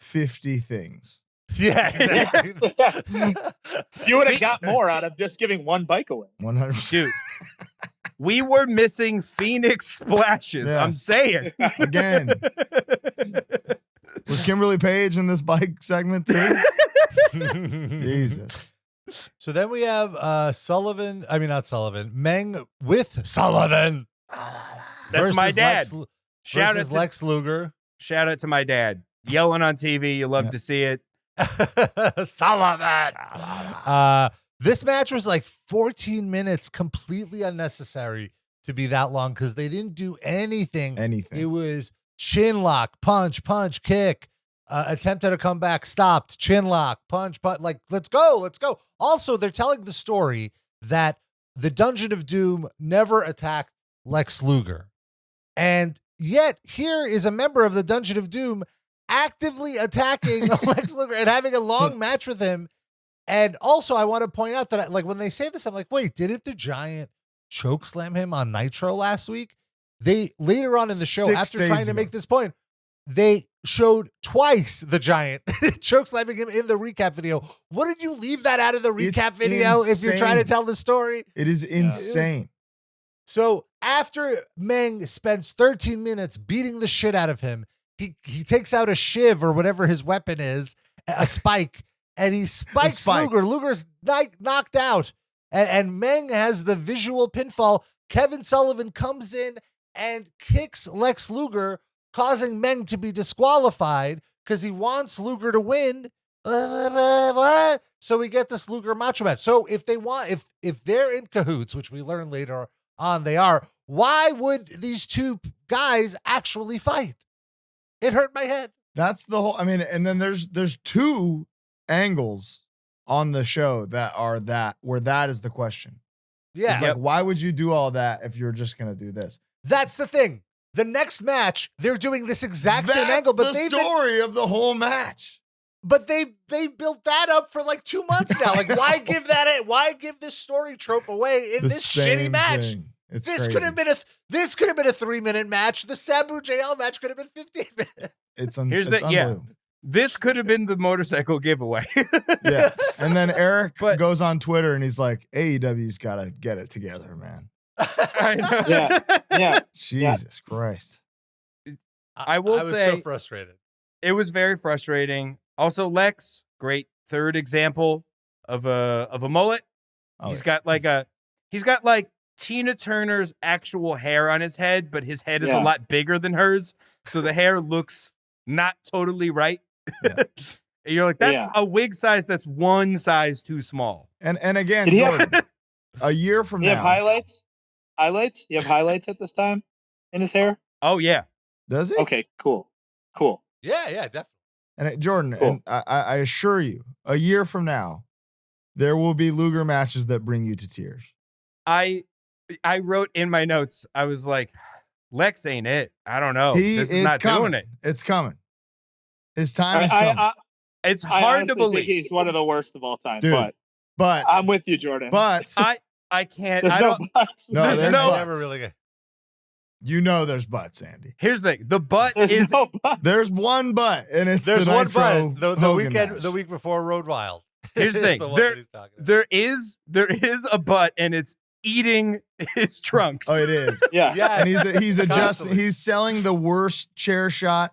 S3: 50 things.
S5: Yeah, exactly.
S4: You would have got more out of just giving one bike away.
S3: 100%.
S2: Dude, we were missing Phoenix splashes.
S3: Yeah.
S2: I'm saying.
S3: Again. Was Kimberly Page in this bike segment too? Jesus.
S5: So then we have Meng with Sullivan.
S2: That's my dad. Shout out to
S5: Lex Luger.
S2: Shout out to my dad. Yelling on TV. You love to see it.
S5: Sullivan. This match was like 14 minutes, completely unnecessary to be that long because they didn't do anything. It was chin lock, punch, kick, attempt at a comeback, stopped, chin lock, punch, like, let's go. Also, they're telling the story that the Dungeon of Doom never attacked Lex Luger. And yet, here is a member of the Dungeon of Doom actively attacking Lex Luger and having a long match with him. And also, I want to point out that, like, when they say this, I'm like, wait, didn't the Giant choke slam him on Nitro last week? They later on in the show,
S3: 6
S5: after
S3: days
S5: trying to
S3: ago.
S5: make this point, they showed twice the Giant choke slamming him in the recap video. Wouldn't you leave that out of the recap video if you're trying to tell the story?
S3: It is insane.
S5: So after Meng spends 13 minutes beating the shit out of him, he takes out a shiv or whatever his weapon is, a spike, and he spikes Luger. Luger's knocked out, and Meng has the visual pinfall. Kevin Sullivan comes in and kicks Lex Luger, causing Meng to be disqualified because he wants Luger to win. So we get this Luger Macho match. So if they're in cahoots, which we learn later on they are, why would these two guys actually fight? It hurt my head.
S3: That's the whole, I mean, and then there's 2 angles on the show where that is the question.
S5: Yeah.
S3: It's like, why would you do all that if you're just going to do this?
S5: That's the thing. The next match, they're doing this exact same angle, but
S3: the story of the whole match.
S5: But they built that up for like 2 months now. Like, why give this story trope away in this shitty match? This could have been a 3-minute match. The Sabu JL match could have been 15 minutes.
S3: It's unbelievable.
S2: This could have been the motorcycle giveaway.
S3: Yeah. And then Eric goes on Twitter and he's like, AEW's got to get it together, man.
S2: I know.
S4: Yeah.
S3: Jesus Christ.
S2: I was
S5: so frustrated.
S2: It was very frustrating. Also, Lex, great third example of a mullet. He's got like Tina Turner's actual hair on his head, but his head is a lot bigger than hers. So the hair looks not totally right. Yeah. And you're like, that's a wig size that's one size too small.
S3: And again, Jordan, a year from now.
S4: You have highlights? You have highlights at this time in his hair?
S2: Oh, yeah.
S3: Does he?
S4: Okay, cool.
S5: Yeah, definitely.
S3: And Jordan,
S4: cool.
S3: And I assure you, a year from now, there will be Luger matches that bring you to tears.
S2: I wrote in my notes, I was like, Lex ain't it. I don't know. This is not doing it.
S3: It's coming. His time is coming.
S2: It's hard to believe.
S4: Think he's one of the worst of all time,
S3: dude, but
S4: I'm with you, Jordan.
S3: But
S2: I can't.
S4: There's no butts.
S3: No, there's no
S5: never really good.
S3: You know there's butts, Andy.
S2: Here's the thing. The butt is
S4: no butts.
S3: There's one butt, and it's
S5: there's
S3: the
S5: one
S3: Nitro
S5: butt. The week before Road Wild.
S2: Here's the thing. There is a butt, and it's eating his trunks.
S3: Oh, it is.
S4: Yeah.
S3: And he's adjusting. He's selling the worst chair shot,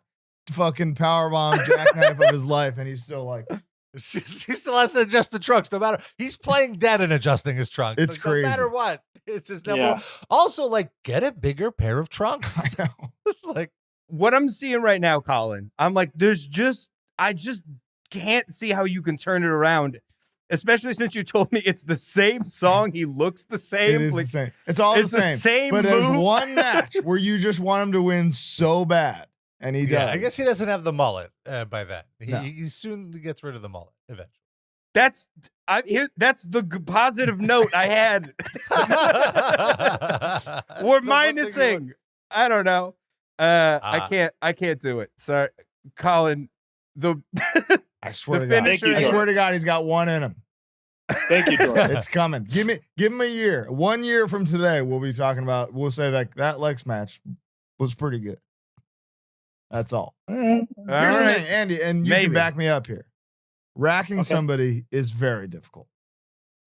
S3: fucking powerbomb jackknife of his life, and he's still like,
S5: he still has to adjust the trunks. No matter, he's playing dead and adjusting his trunks.
S3: It's crazy.
S5: No matter what. It's his number
S4: Yeah.
S5: one. Also, like, get a bigger pair of trunks.
S3: I know.
S5: Like,
S2: What I'm seeing right now, Colin, I'm like, I just can't see how you can turn it around, especially since you told me it's the same song. He looks the same.
S3: It is
S2: like,
S3: the same. It's all
S2: it's
S3: the same. But there's
S2: move.
S3: one match where you just want him to win so bad, and he does.
S5: yeah, I guess he doesn't have the mullet by then.
S3: No.
S5: He soon gets rid of the mullet eventually.
S2: That's the positive note I had. We're minusing. I don't know. I can't do it. Sorry, Colin.
S3: I swear
S2: the
S3: to God.
S2: finisher.
S3: I swear to God, he's got one in him.
S4: Thank you, Jordan.
S3: It's coming. Give him a year. 1 year from today, we'll be talking about. We'll say that Lex match was pretty good. That's all. Here's the thing, Andy, and you can back me up here. Racking somebody is very difficult.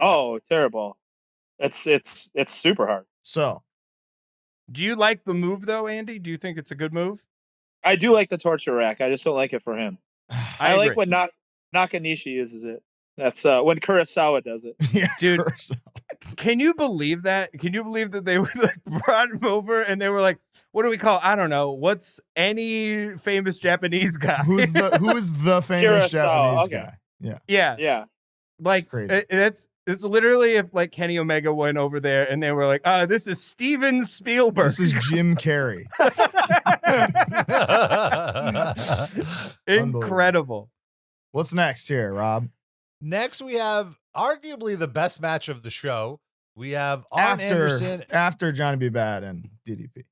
S4: Oh, terrible. It's super hard.
S3: So,
S2: Do you like the move though, Andy? Do you think it's a good move?
S4: I do like the torture rack. I just don't like it for him. I like when Nakanishi uses it. That's when Kurosawa does it.
S3: yeah,
S2: Dude.
S3: Kurosawa.
S2: Can you believe that? Can you believe that they were like brought him over and they were like, what do we call? I don't know. What's any famous Japanese guy?
S3: who is the famous
S4: Kurosawa,
S3: Japanese
S4: okay.
S3: guy? Yeah.
S2: Yeah.
S4: Yeah.
S2: Like
S3: crazy.
S2: it's literally if like Kenny Omega went over there and they were like, this is Steven Spielberg.
S3: This is Jim Carrey.
S2: Incredible.
S3: What's next here, Rob?
S5: Next, we have arguably the best match of the show. We have Arn Anderson.
S3: After Johnny B. Bad and DDP.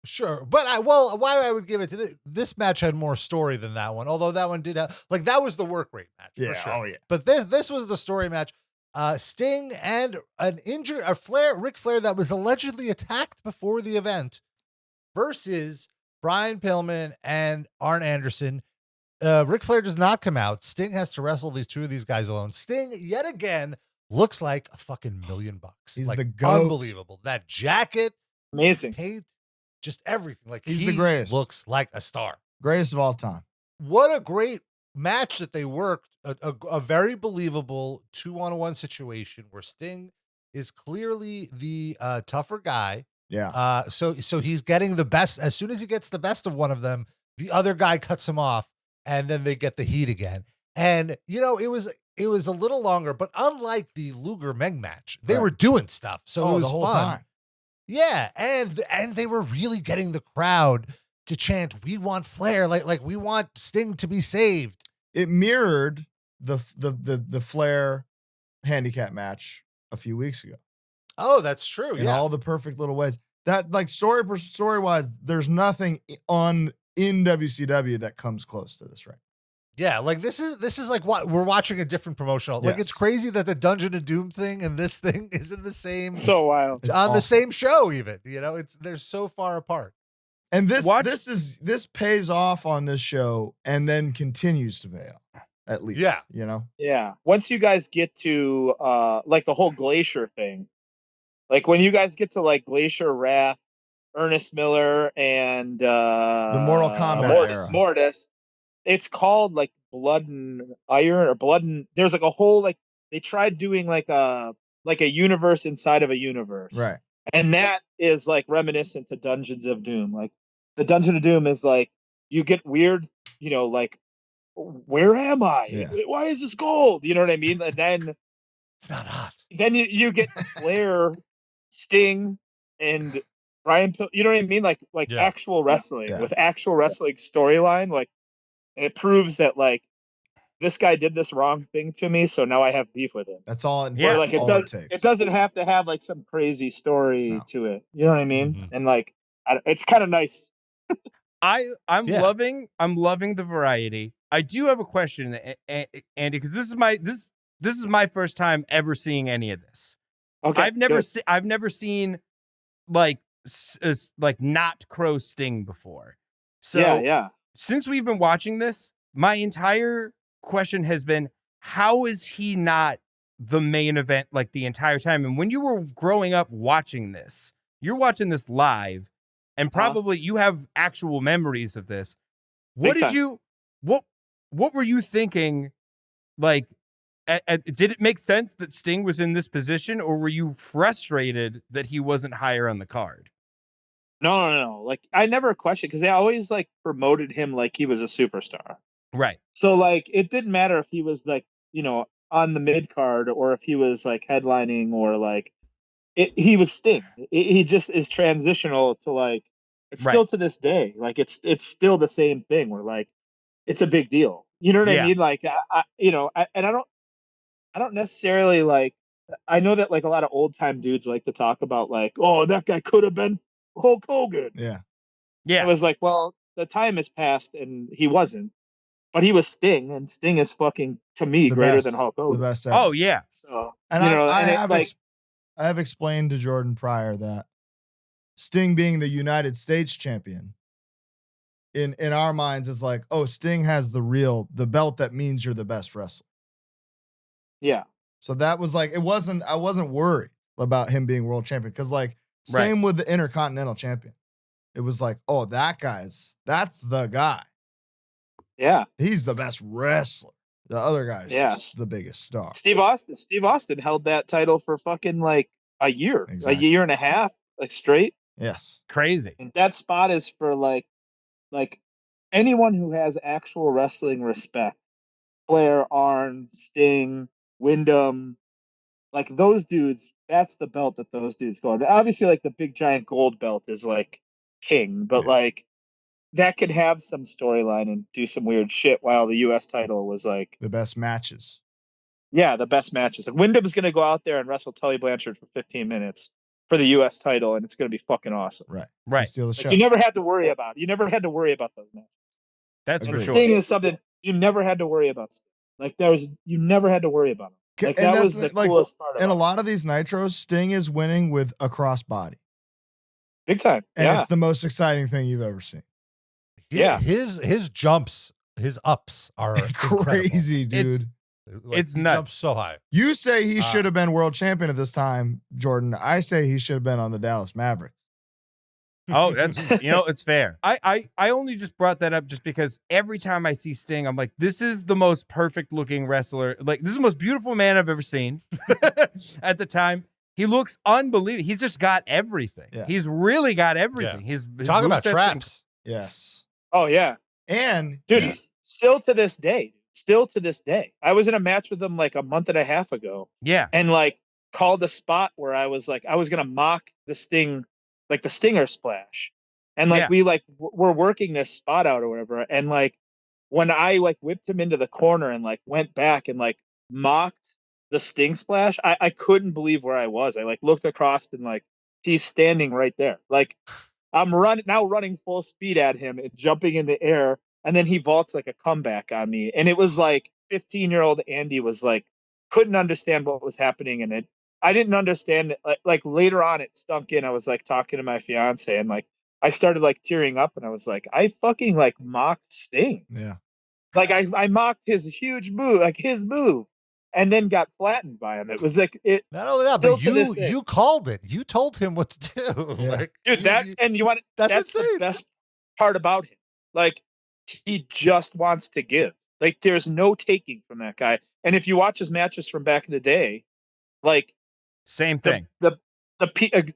S5: Sure, but why I would give it to this match had more story than that one. Although that one did have, like, that was the work rate match.
S3: Yeah.
S5: For sure.
S3: Oh yeah.
S5: But this was the story match. Sting and Ric Flair that was allegedly attacked before the event versus Brian Pillman and Arn Anderson. Ric Flair does not come out. Sting has to wrestle two of these guys alone. Sting, yet again, looks like a fucking $1 million.
S3: He's
S5: like,
S3: the GOAT.
S5: unbelievable. That jacket,
S4: Amazing.
S5: paint, just everything. Like,
S3: He's
S5: he
S3: the greatest.
S5: looks like a star.
S3: Greatest of all time.
S5: What a great match that they worked. A very believable 2-on-1 situation where Sting is clearly the tougher guy.
S3: Yeah.
S5: So he's getting the best. As soon as he gets the best of one of them, the other guy cuts him off, and then they get the heat again. And it was a little longer, but unlike the Luger Meng match, they were doing stuff. So it was
S3: the whole
S5: fun.
S3: time.
S5: Yeah, and they were really getting the crowd to chant, "We want Flair!" Like we want Sting to be saved.
S3: It mirrored the Flair handicap match a few weeks ago.
S5: Oh, that's true.
S3: In
S5: Yeah.
S3: all the perfect little ways. That, like, story wise, there's nothing in WCW that comes close to this, right?
S5: Yeah, like this is like what we're watching a different promotional. Like,
S3: Yes.
S5: it's crazy that the Dungeon of Doom thing and this thing is in the same
S4: So wild.
S3: It's
S5: on the
S3: awesome.
S5: same show. Even they're so far apart.
S3: And this pays off on this show and then continues to pay off, at least.
S5: Yeah.
S4: Yeah. Once you guys get to like the whole Glacier thing, like when you guys get to like Glacier Wrath, Ernest Miller, and
S3: The Mortal Kombat era.
S4: Mortis, it's called like Blood and Iron or Blood and there's like a whole like they tried doing like a universe inside of a universe.
S3: Right.
S4: And that is like reminiscent to Dungeons of Doom. Like the Dungeon of Doom is like you get weird, like where am I?
S3: Yeah.
S4: Why is this gold? You know what I mean? And then
S5: It's not hot.
S4: then you get Flair, Sting, and Brian. You know what I mean? Like
S5: Yeah.
S4: actual wrestling
S3: Yeah.
S4: with actual wrestling storyline. Like, and it proves that like this guy did this wrong thing to me, so now I have beef with him.
S3: That's all.
S2: Yeah,
S3: that's
S4: Like
S3: all
S4: it
S3: takes.
S4: doesn't have to have like some crazy story
S3: No.
S4: to it. You know what I mean?
S5: Mhm.
S4: And like it's kind of nice.
S2: I'm
S5: Yeah.
S2: loving the variety. I do have a question, Andy, because this is my first time ever seeing any of this.
S4: Okay,
S2: I've never seen like not Crow Sting before. So
S4: yeah.
S2: since we've been watching this, my entire question has been, how is he not the main event like the entire time? And when you were growing up watching this, you're watching this live, and probably you have actual memories of this. What
S4: Big
S2: did
S4: time.
S2: you what were you thinking, like did it make sense that Sting was in this position, or were you frustrated that he wasn't higher on the card?
S4: No. Like, I never questioned, because they always like promoted him like he was a superstar.
S2: Right.
S4: So like, it didn't matter if he was like, on the mid card, or if he was like headlining, or like he was Sting. He just is transitional to like, it's
S2: Right.
S4: still to this day. Like, it's still the same thing where like, it's a big deal. You know what
S2: Yeah.
S4: I mean? Like, and I don't necessarily like, I know that like a lot of old time dudes like to talk about like, oh, that guy could have been Hulk Hogan.
S3: Yeah.
S2: Yeah.
S4: It was like, well, the time has passed and he wasn't, but he was Sting, and Sting is fucking, to me, greater than Hulk Hogan.
S3: The best ever.
S2: Oh yeah.
S4: So,
S3: And I have explained to Jordan prior that Sting being the United States champion in our minds is like, oh, Sting has the belt that means you're the best wrestler.
S4: yeah.
S3: So that was like, I wasn't worried about him being world champion, because like same with the Intercontinental champion. It was like, oh, that's the guy.
S4: Yeah.
S3: He's the best wrestler. The other guy's just the biggest star.
S4: Steve Austin held that title for fucking like a year,
S3: Exactly.
S4: a year and a half, like straight.
S3: Yes.
S2: Crazy.
S4: And that spot is for like anyone who has actual wrestling respect. Flair, Arn, Sting, Wyndham, like those dudes, that's the belt that those dudes go. Obviously, like the big giant gold belt is like king, but like that could have some storyline and do some weird shit, while the US title was like
S3: the best matches.
S4: Yeah, the best matches. Like Wyndham's gonna go out there and wrestle Tully Blanchard for 15 minutes for the US title, and it's gonna be fucking awesome.
S2: Right.
S3: Steal the show.
S4: You never had to worry about. You never had to worry about those matches.
S2: That's for
S4: And
S2: sure.
S4: Sting is something you never had to worry about. Like you never had to worry about him. Like that was the coolest part.
S3: And a lot of these Nitros, Sting is winning with a crossbody.
S4: Big time.
S3: And it's the most exciting thing you've ever seen.
S5: His jumps, his ups are
S3: crazy, dude.
S2: It's
S5: he
S2: nuts.
S5: jumps so high.
S3: You say he should have been world champion at this time, Jordan. I say he should have been on the Dallas Mavericks.
S2: Oh, that's it's fair. I only just brought that up just because every time I see Sting, I'm like, this is the most perfect looking wrestler. Like, this is the most beautiful man I've ever seen. At the time, he looks unbelievable. He's just got everything.
S3: Yeah.
S2: He's really got everything. His
S5: Talk about
S2: moveset's
S5: traps.
S3: Yes.
S4: Oh yeah.
S3: And
S4: dude, still to this day, I was in a match with him like a month and a half ago.
S2: Yeah.
S4: And like called a spot where I was gonna mock the Sting, like the Stinger splash, and like we were working this spot out or whatever, and like when I like whipped him into the corner and like went back and like mocked the Sting splash, I couldn't believe where I was. I like looked across and like he's standing right there. Like I'm running full speed at him and jumping in the air, and then he vaults like a comeback on me, and it was like 15-year-old Andy was like couldn't understand what was happening, and I didn't understand it. Like later on, it stunk in. I was like talking to my fiance, and like I started like tearing up, and I was like, I fucking like mocked Sting.
S3: Yeah.
S4: Like I mocked his huge move, like his move, and then got flattened by him. It was like it.
S5: Not only that, but you called it. You told him what to do.
S3: Yeah.
S4: Like, dude, that's the best part about him. Like he just wants to give. Like there's no taking from that guy. And if you watch his matches from back in the day, like
S2: same thing,
S4: the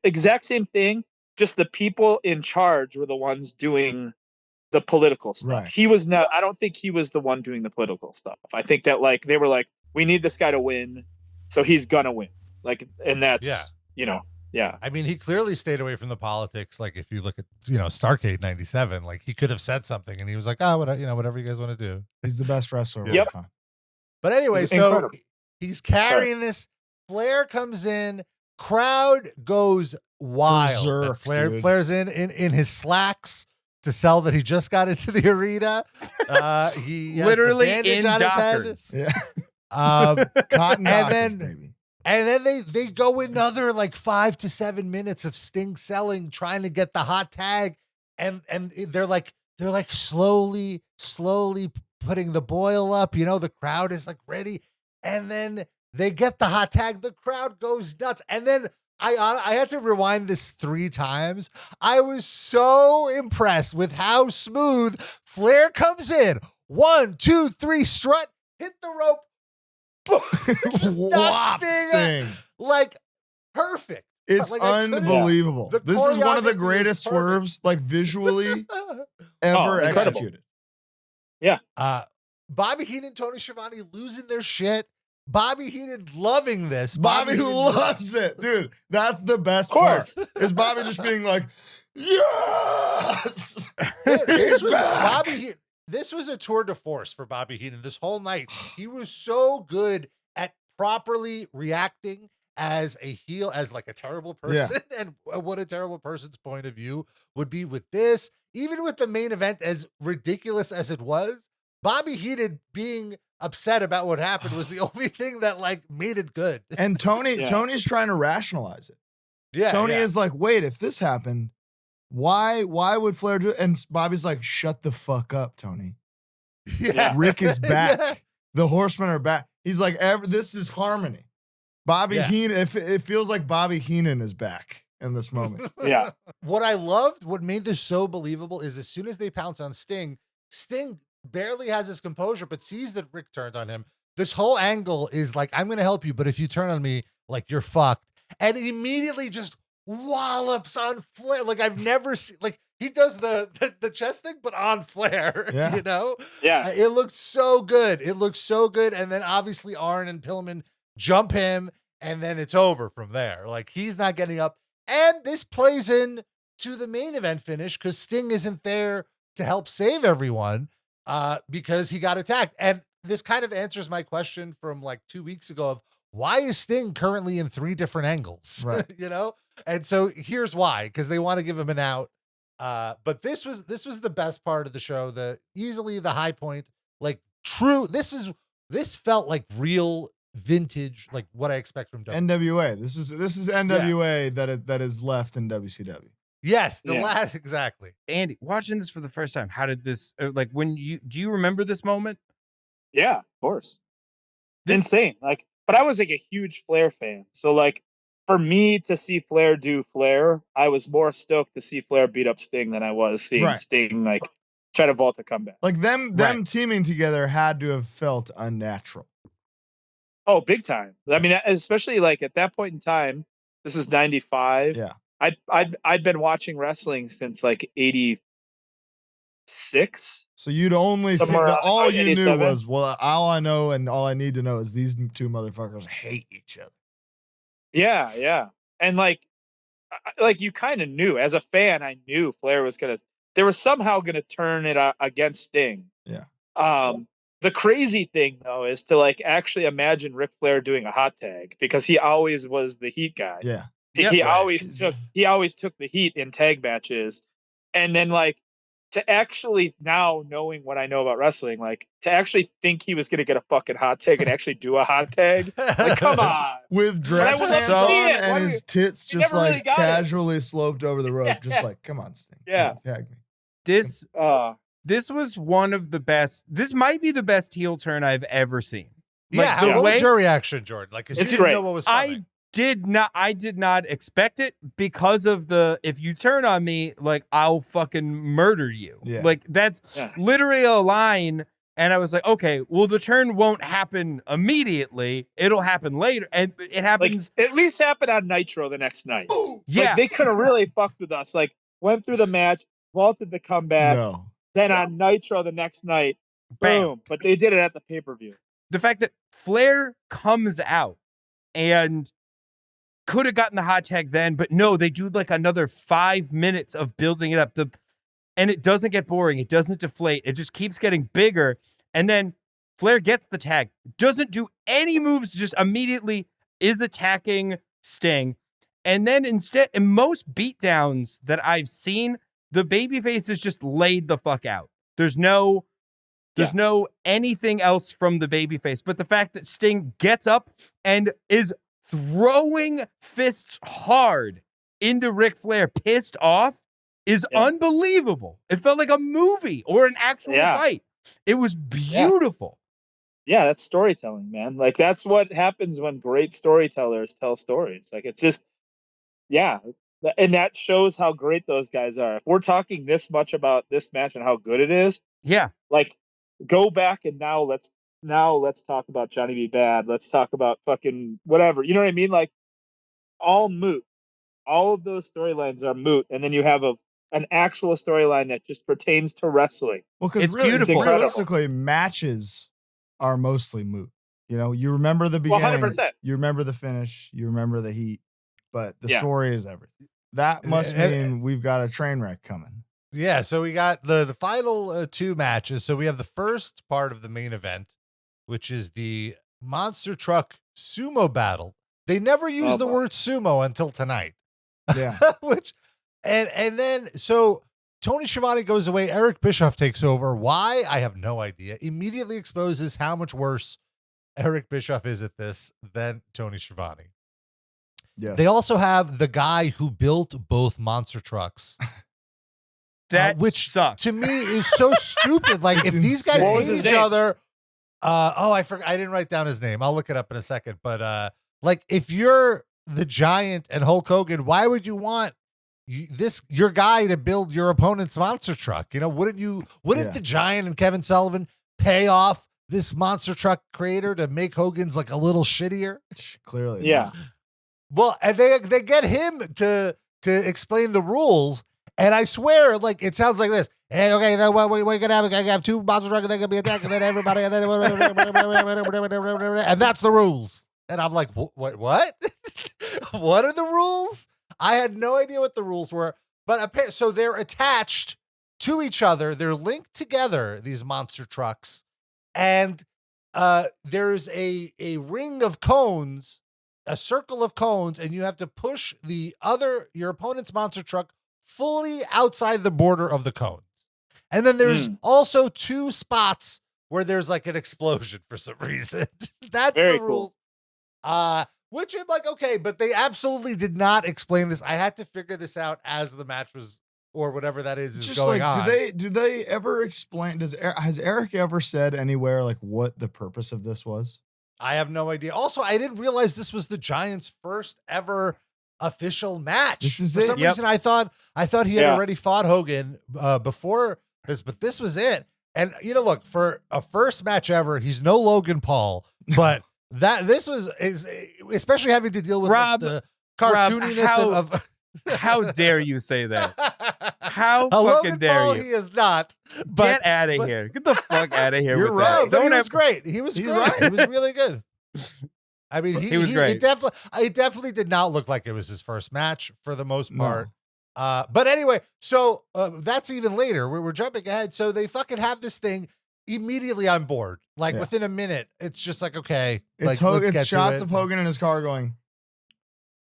S4: exact same thing. Just the people in charge were the ones doing the political stuff.
S3: Right.
S4: He was not. I don't think he was the one doing the political stuff. I think that like they were like, we need this guy to win, so he's gonna win. Like, and that's yeah.
S5: I mean, he clearly stayed away from the politics. Like, if you look at Starrcade '97, like he could have said something, and he was like, whatever you guys want to do.
S3: He's the best wrestler of all time.
S5: But anyway,
S4: It's
S5: so
S4: incredible.
S5: he's carrying this. Flair comes in, crowd goes wild.
S3: Berserk, dude.
S5: Flair's in his slacks to sell that he just got into the arena. He has
S2: literally
S5: the bandage
S2: in
S5: on
S2: Dockers.
S5: his head.
S3: Yeah. Cotton
S5: and
S3: Dockers,
S5: then
S3: baby.
S5: And then they go another like 5 to 7 minutes of Sting selling, trying to get the hot tag, and they're like slowly putting the boil up. The crowd is like ready, and then they get the hot tag. The crowd goes nuts, and then I had to rewind this 3 times. I was so impressed with how smooth Flair comes in. 1, 2, 3, strut, hit the rope. Just
S3: Whop,
S5: knocked Sting
S3: Sting.
S5: like perfect.
S3: It's
S5: Like, I couldn't-
S3: unbelievable.
S5: The
S3: This is one of the
S5: choreography is
S3: greatest
S5: perfect.
S3: swerves, like visually,
S4: Oh,
S3: ever
S4: incredible.
S3: executed.
S5: Bobby Heenan, Tony Schiavone losing their shit. Bobby Heenan loving this.
S3: Bobby
S5: Heenan
S3: loves it, dude. That's the best
S4: Of course.
S3: part. Is Bobby just being like, yes,
S5: This was
S3: back.
S5: Bobby Heenan. This was a tour de force for Bobby Heenan this whole night. He was so good at properly reacting as a heel, as like a terrible person, and what a terrible person's point of view would be with this. Even with the main event, as ridiculous as it was, Bobby Heenan being upset about what happened was the only thing that like made it good.
S3: And
S4: Yeah.
S3: Tony's trying to rationalize it.
S5: Yeah,
S3: Tony
S5: yeah.
S3: is like, wait, if this happened, why would Flair do it? And Bobby's like, shut the fuck up, Tony.
S5: Yeah.
S3: Rick is back.
S5: Yeah.
S3: The Horsemen are back. He's like, this is harmony. Bobby
S5: Yeah.
S3: Heenan, it feels like Bobby Heenan is back in this moment.
S4: Yeah.
S5: What I loved, what made this so believable is as soon as they pounce on Sting, Sting barely has his composure, but sees that Rick turned on him. This whole angle is like, I'm going to help you, but if you turn on me, like, you're fucked. And he immediately just wallops on Flair. Like, I've never seen, like, he does the chest thing, but on Flair,
S3: Yeah.
S5: you know?
S4: Yeah.
S5: It looked so good. It looked so good. And then obviously Arn and Pillman jump him, and then it's over from there. Like, he's not getting up. And this plays in to the main event finish because Sting isn't there to help save everyone because he got attacked. And this kind of answers my question from like 2 weeks ago of why is Sting currently in 3 different angles?
S3: Right.
S5: You know? And so here's why, because they want to give him an out. But this was the best part of the show, easily the high point, like true. This felt like real vintage, like what I expect from WWE.
S3: NWA. This is NWA that is left in WCW.
S5: Yes, the
S4: Yeah.
S5: last exactly.
S2: Andy, watching this for the first time, how did this like do you remember this moment?
S4: Yeah, of course.
S2: This-
S4: Insane. Like, but I was like a huge Flair fan. So like for me to see Flair do Flair, I was more stoked to see Flair beat up Sting than I was seeing
S3: Right.
S4: Sting like try to vault a comeback.
S3: Like them
S5: Right.
S3: teaming together had to have felt unnatural.
S4: Oh, big time. I mean, especially like at that point in time, this is 95.
S3: Yeah.
S4: I'd been watching wrestling since like 86.
S3: So you'd only see
S4: Somewhere
S3: all
S4: around
S3: you knew
S4: 87.
S3: was, well, all I know and all I need to know is these two motherfuckers hate each other.
S4: Yeah, yeah. And like you kind of knew as a fan, I knew Flair was they were somehow gonna turn it against Sting.
S3: Yeah.
S4: The crazy thing though is to like actually imagine Ric Flair doing a hot tag because he always was the heat guy.
S3: Yeah.
S2: Yep.
S4: He
S2: Right.
S4: always took the heat in tag matches, and then like to actually now knowing what I know about wrestling, like to actually think he was gonna get a fucking hot tag and actually do a hot tag, like come on.
S3: With dress
S4: But I
S3: pants
S2: wouldn't
S3: on
S4: see it. Why
S3: and
S4: do
S3: his tits
S4: you
S3: just
S4: never really
S3: like
S4: got it.
S3: casually sloped over the rope,
S4: Yeah,
S3: just
S4: yeah.
S3: like, come on, Sting.
S4: Yeah.
S3: Tag me.
S2: This
S4: This
S2: was one of the best. This might be the best heel turn I've ever seen.
S5: Yeah,
S2: the
S5: what was
S2: way-
S5: your reaction, Jordan? Like, 'cause you
S4: It's
S5: didn't
S4: great.
S5: know what was coming.
S2: I did not expect it because of if you turn on me, like I'll fucking murder you.
S3: Yeah.
S2: Like that's
S4: Yeah.
S2: literally a line. And I was like, okay, well, the turn won't happen immediately. It'll happen later. And it
S4: like
S2: happens.
S4: at least happened on Nitro the next night.
S2: Yeah.
S4: Like, they could have really fucked with us. Like went through the match, vaulted the comeback,
S3: No.
S4: then on Nitro the next night,
S2: Bam.
S4: boom. But they did it at the pay-per-view.
S2: The fact that Flair comes out and could have gotten the hot tag then, but no, they do like another 5 minutes of building it up. And it doesn't get boring. It doesn't deflate. It just keeps getting bigger. And then Flair gets the tag, doesn't do any moves, just immediately is attacking Sting. And then instead, in most beatdowns that I've seen, the babyface is just laid the fuck out. There's no anything else from the babyface. But the fact that Sting gets up and is throwing fists hard into Ric Flair, pissed off, is
S4: Yeah.
S2: unbelievable. It felt like a movie or an actual
S4: Yeah.
S2: fight. It was beautiful.
S4: Yeah, that's storytelling, man. Like that's what happens when great storytellers tell stories. Like it's just, yeah. And that shows how great those guys are. If we're talking this much about this match and how good it is,
S2: Yeah.
S4: like go back and now let's now let's talk about Johnny B. Bad. Let's talk about fucking whatever. You know what I mean? Like all moot. All of those storylines are moot, and then you have an actual storyline that just pertains to wrestling.
S3: Well, because
S2: It's
S3: really,
S2: beautiful.
S3: realistically, matches are mostly moot. You know, you remember the beginning,
S4: 100%.
S3: you remember the finish, you remember the heat, but the
S4: Yeah.
S3: story is everything. That must mean we've got a train wreck coming.
S5: Yeah, so we got the final two matches. So we have the first part of the main event, which is the monster truck sumo battle. They never use the word sumo until tonight.
S3: Yeah.
S5: Which and then so Tony Schiavone goes away, Eric Bischoff takes over. Why? I have no idea. Immediately exposes how much worse Eric Bischoff is at this than Tony Schiavone.
S3: Yes.
S5: They also have the guy who built both monster trucks.
S2: That
S5: which
S2: sucks.
S5: to me is so stupid. Like if these guys
S3: insane.
S4: What was
S5: hate
S4: his
S5: each
S4: name?
S5: other, I forgot. I didn't write down his name. I'll look it up in a second. But like if you're the Giant and Hulk Hogan, why would you want your guy to build your opponent's monster truck? You know, wouldn't the Giant and Kevin Sullivan pay off this monster truck creator to make Hogan's like a little shittier?
S3: Clearly.
S4: Yeah.
S3: not.
S5: Well, and they get him to explain the rules. And I swear, like, it sounds like this. Hey, okay, then what we're going to have two monster trucks, and they're going to be attacked, and then everybody, and then, and that's the rules. And I'm like, what? What are the rules? I had no idea what the rules were. But apparently, so they're attached to each other. They're linked together, these monster trucks. And there's a ring of cones, a circle of cones, and you have to push your opponent's monster truck fully outside the border of the cones. And then there's also two spots where there's like an explosion for some reason. That's
S4: Very
S5: the rule. Which I'm like, okay, but they absolutely did not explain this. I had to figure this out as the match was, or whatever that is
S3: Just
S5: going
S3: like,
S5: on.
S3: do they ever explain? Has Eric ever said anywhere like what the purpose of this was?
S5: I have no idea. Also, I didn't realize this was the Giants' first ever official match.
S3: This is
S5: For
S3: it.
S5: some
S2: Yep.
S5: reason, I thought he had already fought Hogan before this, but this was it. And you know, look, for a first match ever, he's no Logan Paul, but this is especially having to deal with
S2: Rob,
S5: like, the cartooniness of
S2: How dare you say that? How
S5: a
S2: fucking
S5: Logan
S2: dare
S5: Paul
S2: you?
S5: he is not. But
S2: Get out of here. Get the fuck out of here
S3: You're
S2: with
S3: right.
S2: that.
S5: but he
S2: Don't
S5: was great. He was
S3: He's
S5: great.
S3: right.
S5: He was really good. I mean,
S2: He was great.
S5: It definitely did not look like it was his first match for the most part. But anyway, so that's even later. We're jumping ahead. So they fucking have this thing immediately on board. Like within a minute, it's just like, okay.
S3: It's
S5: like,
S3: Hogan.
S5: let's get
S3: It's
S5: to
S3: shots
S5: it.
S3: of Hogan in his car going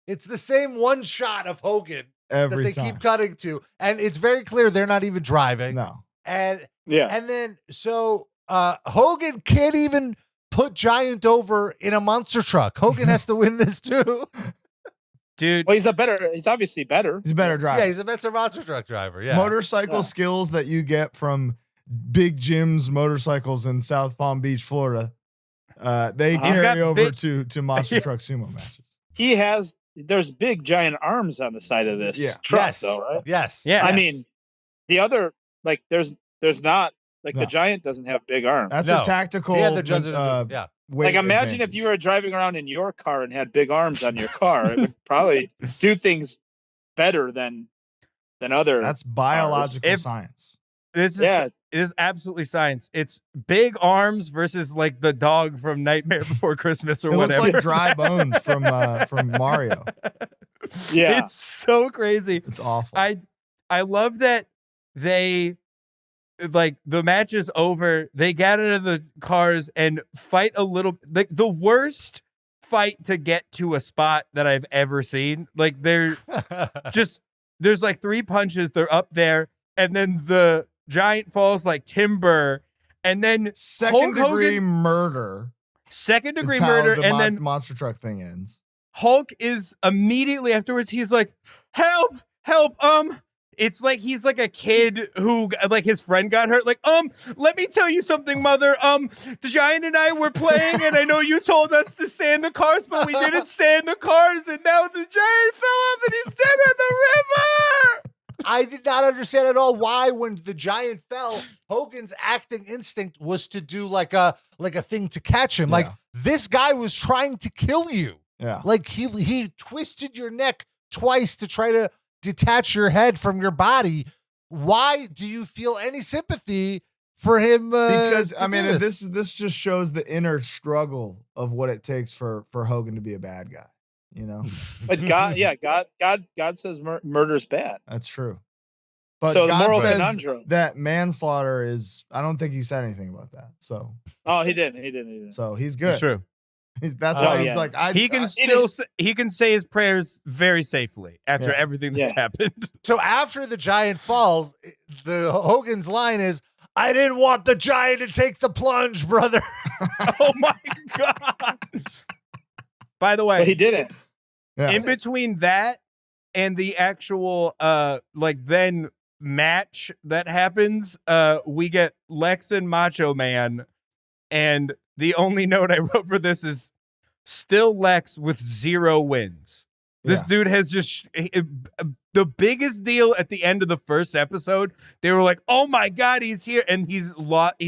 S5: It's the same one shot of Hogan
S3: every
S5: that they
S3: time.
S5: keep cutting to. And it's very clear they're not even driving.
S3: No.
S5: And
S4: Yeah.
S5: And then so Hogan can't even put Giant over in a monster truck. Hogan has to win this too.
S2: Dude,
S4: Well, he's obviously better.
S3: He's a better driver.
S5: Yeah, he's a better monster truck driver. Yeah.
S3: Motorcycle skills that you get from Big Jim's motorcycles in South Palm Beach, Florida. They
S2: He's got
S3: carry over
S2: big-
S3: to monster truck sumo matches.
S4: There's big giant arms on the side of this truck,
S5: Yes.
S4: though, right?
S5: Yes.
S2: Yeah.
S4: I
S5: Yes.
S4: mean, the other, like, there's not, like,
S3: No.
S4: the Giant doesn't have big arms.
S3: That's
S5: No.
S3: a tactical.
S5: He had the judges. Yeah.
S3: weight
S4: Like, imagine if
S3: advantage.
S4: you were driving around in your car and had big arms on your car, it would probably do things better than other.
S3: That's biological
S2: If-
S3: science.
S2: this is
S4: Yeah.
S2: it is absolutely science. It's big arms versus like the dog from Nightmare Before Christmas or
S3: It looks
S2: whatever.
S3: like dry bones from Mario.
S4: Yeah.
S2: It's so crazy.
S3: It's awful.
S2: I love that they like the match is over. They get out of the cars and fight a little. Like the worst fight to get to a spot that I've ever seen. Like they're just there's like 3 punches. They're up there, and then the Giant falls like timber, and then
S3: Second
S2: Hulk
S3: degree
S2: Hogan-
S3: murder.
S2: second degree
S3: is how
S2: murder,
S3: the
S2: and then
S3: monster truck thing ends.
S2: Hulk is immediately afterwards. He's like, "Help! Help! It's like he's like a kid who like his friend got hurt. Like, let me tell you something, mother. The Giant and I were playing, and I know you told us to stay in the cars, but we didn't stay in the cars, and now the Giant fell off and he's dead in the river."
S5: I did not understand at all why when the giant fell, Hogan's acting instinct was to do like a thing to catch him.
S3: Yeah.
S5: Like this guy was trying to kill you.
S3: Yeah.
S5: Like he twisted your neck twice to try to detach your head from your body. Why do you feel any sympathy for him?
S3: Because
S5: to
S3: I mean,
S5: do this?
S3: this just shows the inner struggle of what it takes for Hogan to be a bad guy. You know,
S4: But God says murder's bad.
S3: that's true. But
S4: So the
S3: God
S4: moral
S3: says
S4: conundrum.
S3: that manslaughter is. I don't think he said anything about that. So
S4: Oh, he didn't.
S3: so he's good.
S2: It's true.
S3: That's
S4: Oh,
S3: why he's
S4: yeah.
S3: like
S2: He can he can say his prayers very safely after
S3: Yeah.
S2: everything that's happened.
S5: So after the giant falls, the Hogan's line is, "I didn't want the giant to take the plunge, brother."
S2: Oh my god! By the way,
S4: But he didn't.
S3: Yeah.
S2: in between that and the actual then match that happens, we get Lex and Macho Man, and the only note I wrote for this is still Lex with 0 wins. This
S3: Yeah.
S2: dude has just the biggest deal at the end of the first episode. They were like, "Oh my god, he's here," and he's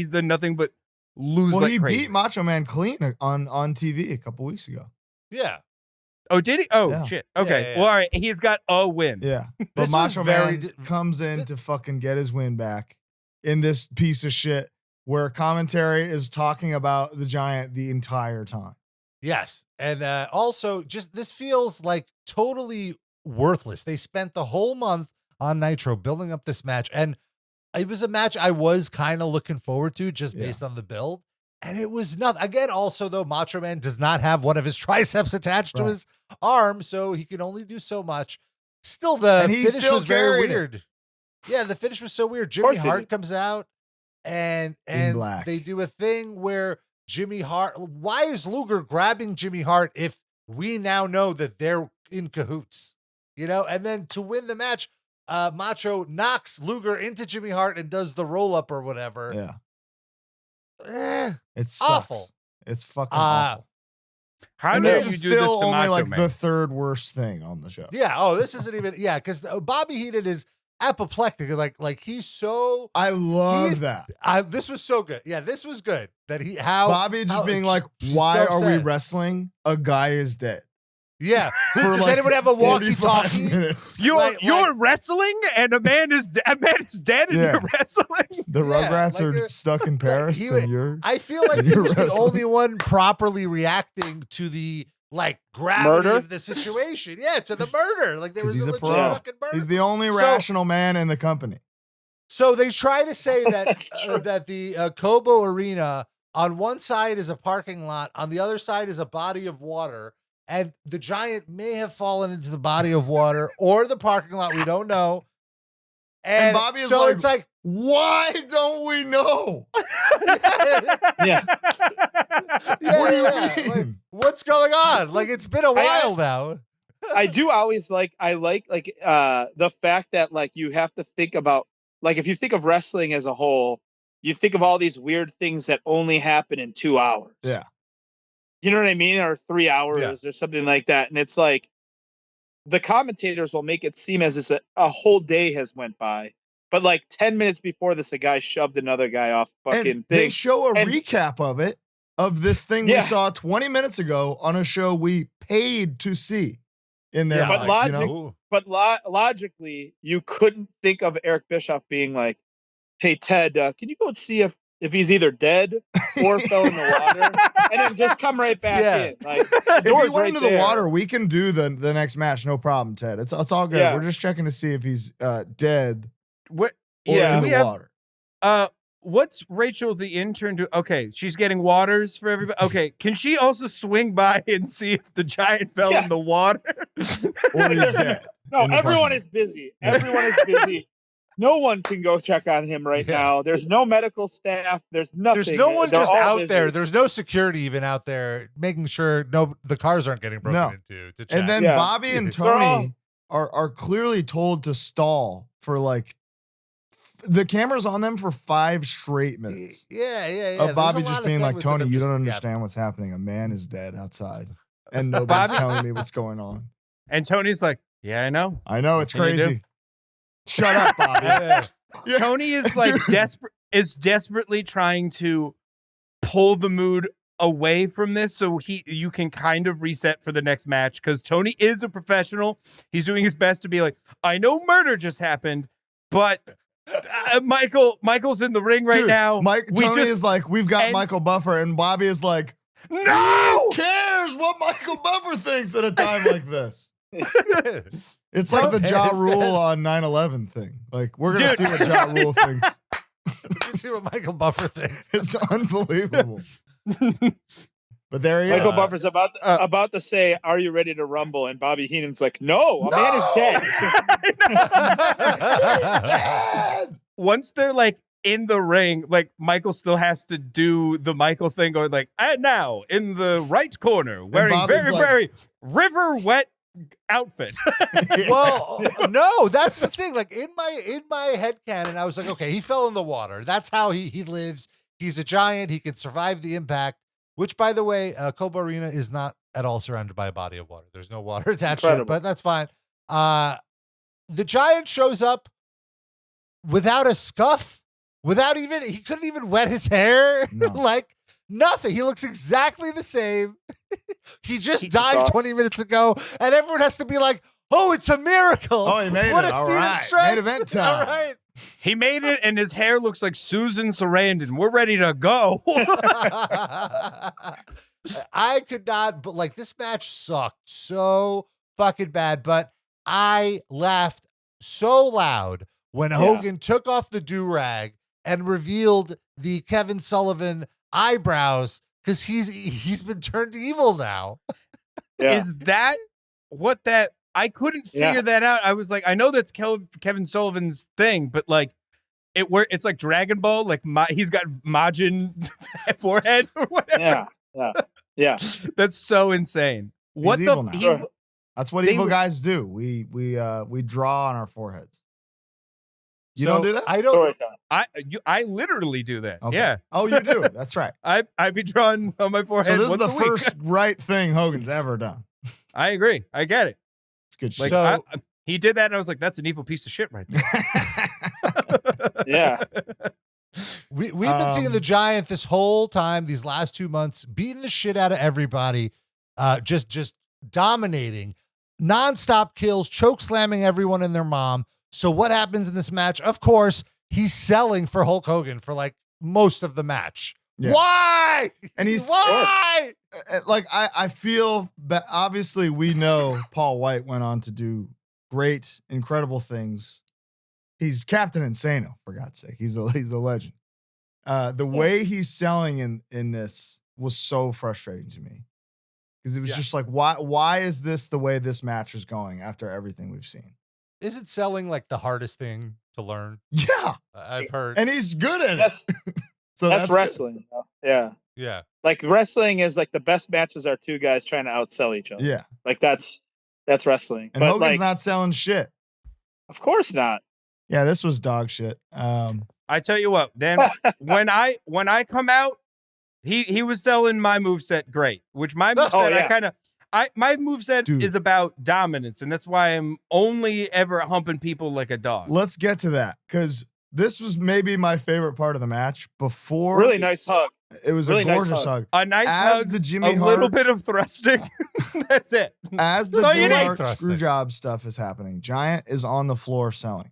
S2: done nothing but lose.
S3: Well,
S2: like
S3: he
S2: crazy.
S3: beat Macho Man clean on TV a couple weeks ago.
S5: Yeah.
S2: Oh, did he? Oh,
S3: Yeah.
S2: shit. Okay.
S5: Yeah, yeah,
S2: Well, all right. He's got a win.
S3: Yeah, but
S5: This was
S3: Macho
S5: very
S3: Man comes in to fucking get his win back in this piece of shit where commentary is talking about the giant the entire time.
S5: Yes. And also, just this feels like totally worthless. They spent the whole month on Nitro building up this match. And it was a match I was kind of looking forward to just based on the build. And it was nothing. Again, also, though, Macho Man does not have one of his triceps attached to
S3: Right.
S5: his arm, so he can only do so much. Still, the
S3: And he
S5: finish
S3: still
S5: was very
S3: carried it.
S5: weird. Yeah, the finish was so weird. Jimmy
S4: course he
S5: Hart
S4: did.
S5: comes out and
S3: black.
S5: they do a thing where Jimmy Hart. Why is Luger grabbing Jimmy Hart if we now know that they're in cahoots? You know, and then to win the match, Macho knocks Luger into Jimmy Hart and does the roll up or whatever.
S3: Yeah, it's
S5: Awful.
S3: It's fucking awful.
S2: How
S3: And
S2: dare
S3: this
S2: you
S3: is
S2: do this
S3: still
S2: to
S3: only
S2: Macho
S3: like
S2: Man?
S3: the third worst thing on the show.
S5: Yeah. Oh, this isn't even. Yeah, because Bobby Heenan is apoplectic. Like he's so.
S3: I love
S5: He's-
S3: that.
S5: This was so good. Yeah, this was good. That how
S3: Bobby just being like,
S5: she's
S3: "Why
S5: so
S3: are we
S5: upset.
S3: wrestling? A guy is dead."
S5: Yeah.
S3: For
S5: Does
S3: like
S5: anyone have a
S3: 45
S5: walkie-talkie?
S3: minutes.
S2: You're wrestling, and a man is dead, and
S3: Yeah.
S2: you're wrestling.
S3: The
S5: Yeah,
S3: Rugrats
S5: like
S3: are
S5: a-
S3: stuck in Paris,
S5: he-
S3: and you're
S5: I feel like he
S3: You're
S5: was the
S3: wrestling.
S5: only one properly reacting to the gravity
S4: Murder?
S5: of the situation. Yeah, to the murder. Like there
S3: 'Cause
S5: was
S3: he's
S5: a
S3: a
S5: legit
S3: pro.
S5: fucking murder.
S3: he's the only
S5: So-
S3: rational man in the company.
S5: So they try to say that
S4: That's true.
S5: that the Kobo Arena on one side is a parking lot, on the other side is a body of water, and the giant may have fallen into the body of water or the parking lot. We don't know.
S3: And Bobby is
S5: so
S3: like,
S5: it's like,
S3: Why don't we know?
S4: Yeah.
S3: What do you
S5: Like,
S3: mean?
S5: what's going on? Like it's been a while now.
S4: I do always like the fact that like you have to think about, like, if you think of wrestling as a whole, you think of all these weird things that only happen in 2 hours.
S3: Yeah.
S4: You know what I mean? Or 3 hours
S5: Yeah.
S4: or something like that. And it's like the commentators will make it seem as if a whole day has went by. But like 10 minutes before this, a guy shoved another guy off fucking
S3: And they
S4: thing.
S3: show a
S4: And-
S3: recap of it, of this thing we
S4: Yeah.
S3: saw 20 minutes ago on a show we paid to see in their
S5: Yeah,
S4: but
S3: mind, you
S4: logic-
S3: know?
S5: Ooh.
S4: But logically, you couldn't think of Eric Bischoff being like, "Hey Ted, can you go see if he's either dead or fell in the water, and then just come right back
S5: Yeah.
S4: in." Like, the
S3: If
S4: door's
S3: he went
S4: right
S3: into the
S4: there.
S3: water, we can do the next match, no problem, Ted. It's all good.
S4: Yeah.
S3: We're just checking to see if he's dead
S2: What?
S3: or
S4: Yeah.
S3: in
S2: we
S3: the
S2: have-
S3: water.
S2: What's Rachel the intern do? Okay, she's getting waters for everybody. Okay, can she also swing by and see if the giant fell
S4: Yeah.
S2: in the water?
S3: Or he's dead.
S4: No,
S3: in the
S4: everyone
S3: parking
S4: is busy.
S3: Yeah.
S4: Everyone is busy. No one can go check on him right
S5: Yeah.
S4: now. There's no medical staff. There's nothing.
S5: There's no one
S4: They're
S5: just
S4: all
S5: out
S4: busy.
S5: there. There's no security even out there making sure the cars aren't getting broken into. To check.
S3: And then
S4: Yeah.
S3: Bobby and
S4: They're all-
S3: Tony are clearly told to stall for like the camera's on them for 5 straight minutes.
S5: yeah.
S3: Of
S5: There's
S3: Bobby
S5: a
S3: just
S5: lot of
S3: being like,
S5: segments of
S3: Tony,
S5: him
S3: you
S5: just-
S3: don't
S5: yeah.
S3: understand what's happening. A man is dead outside. And nobody's
S2: Bobby-
S3: telling me what's going on.
S2: And Tony's like, "Yeah, I know."
S3: I know it's
S2: What can you do?
S3: crazy. Shut up, Bobby. Yeah.
S2: Tony is like desperately trying to pull the mood away from this so you can kind of reset for the next match, because Tony is a professional. He's doing his best to be like, I know murder just happened, but Michael's in the ring right now.
S3: Tony is like, we've got Michael Buffer, and Bobby is like,
S2: no!
S3: Who cares what Michael Buffer thinks at a time like this? It's like the Ja Rule on 9/11 thing. Like, we're going to see what Ja Rule thinks.
S5: You see what Michael Buffer thinks.
S3: It's unbelievable. But there he is.
S4: Michael Buffer's about to say, "Are you ready to rumble?" And Bobby Heenan's like, "No, a man is dead."
S3: Dead.
S2: Once they're like in the ring, like Michael still has to do the Michael thing, going like, and now in the right corner, wearing very river wet outfit.
S5: Well, no, that's the thing. Like in my head canon, I was like, okay, he fell in the water. That's how he lives. He's a giant. He can survive the impact. Which, by the way, Kobo Arena is not at all surrounded by a body of water. There's no water attached to it, but that's fine. The giant shows up without a scuff, he couldn't even wet his hair. No. Like nothing. He looks exactly the same. He just died 20 minutes ago, and everyone has to be like, oh, it's a miracle.
S3: Oh, he made it. All right. Main event time.
S5: All right.
S2: He made it, and his hair looks like Susan Sarandon. We're ready to go.
S5: I could not, but like this match sucked so fucking bad, but I laughed so loud when Hogan took off the do-rag and revealed the Kevin Sullivan eyebrows, because he's been turned evil now.
S2: Is that what that... I couldn't figure that out. I was like, I know that's Kevin Sullivan's thing, but like, it's like Dragon Ball. Like he's got Majin forehead or whatever.
S4: Yeah.
S2: That's so insane.
S3: What the? That's what evil guys do. We draw on our foreheads. You don't do that?
S5: I don't.
S2: I literally do that.
S3: Okay.
S2: Yeah.
S3: Oh, you do. That's right.
S2: I be drawing on my forehead.
S3: So this is the
S2: once a week.
S3: first right thing Hogan's ever done.
S2: I agree. I get it.
S3: Good
S2: like,
S3: so,
S2: he did that, and I was like, "That's an evil piece of shit, right there."
S4: Yeah,
S5: we've been seeing the Giant this whole time, these last 2 months, beating the shit out of everybody, just dominating, nonstop kills, choke slamming everyone and their mom. So what happens in this match? Of course, he's selling for Hulk Hogan for like most of the match. Yeah. Why?
S3: And he's
S5: why?
S3: Like I feel, but obviously we know Paul White went on to do great, incredible things. He's Captain Insano, for God's sake. He's a legend. The way he's selling in this was so frustrating to me, because it was just like, why is this the way this match is going after everything we've seen?
S5: Isn't selling like the hardest thing to learn?
S3: Yeah,
S5: I've heard,
S3: and he's good at it.
S4: So that's wrestling. Yeah. Like wrestling is like the best matches are two guys trying to outsell each other.
S3: Yeah.
S4: Like that's wrestling.
S3: And Hogan's not selling shit.
S4: Of course not.
S3: Yeah, this was dog shit.
S2: I tell you what, then when I come out, he was selling my moveset great, which my moveset my moveset is about dominance, and that's why I'm only ever humping people like a dog.
S3: Let's get to that, because this was maybe my favorite part of the match. Before
S4: really nice hug.
S3: It was really a gorgeous hug.
S2: A nice hug, the Jimmy Hart, little bit of thrusting. That's it.
S3: As the Jimmy Hart screw job stuff is happening, Giant is on the floor selling.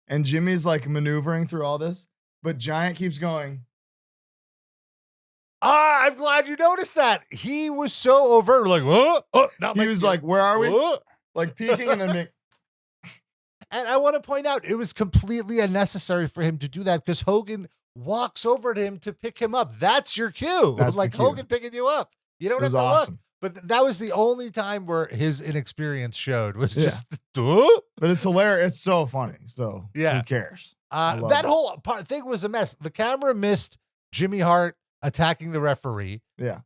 S3: And Jimmy's like maneuvering through all this, but Giant keeps going.
S5: I'm glad you noticed that. He was so overt, like,
S3: he was like, where are we? Like peeking and then being.
S5: And I want to point out, it was completely unnecessary for him to do that, because Hogan walks over to him to pick him up. That's your cue.
S3: That's
S5: like Hogan picking you up. You don't have to look. But that was the only time where his inexperience showed, was just,
S3: But it's hilarious. It's so funny. So who cares?
S5: That whole thing was a mess. The camera missed Jimmy Hart attacking the referee.
S3: Yeah.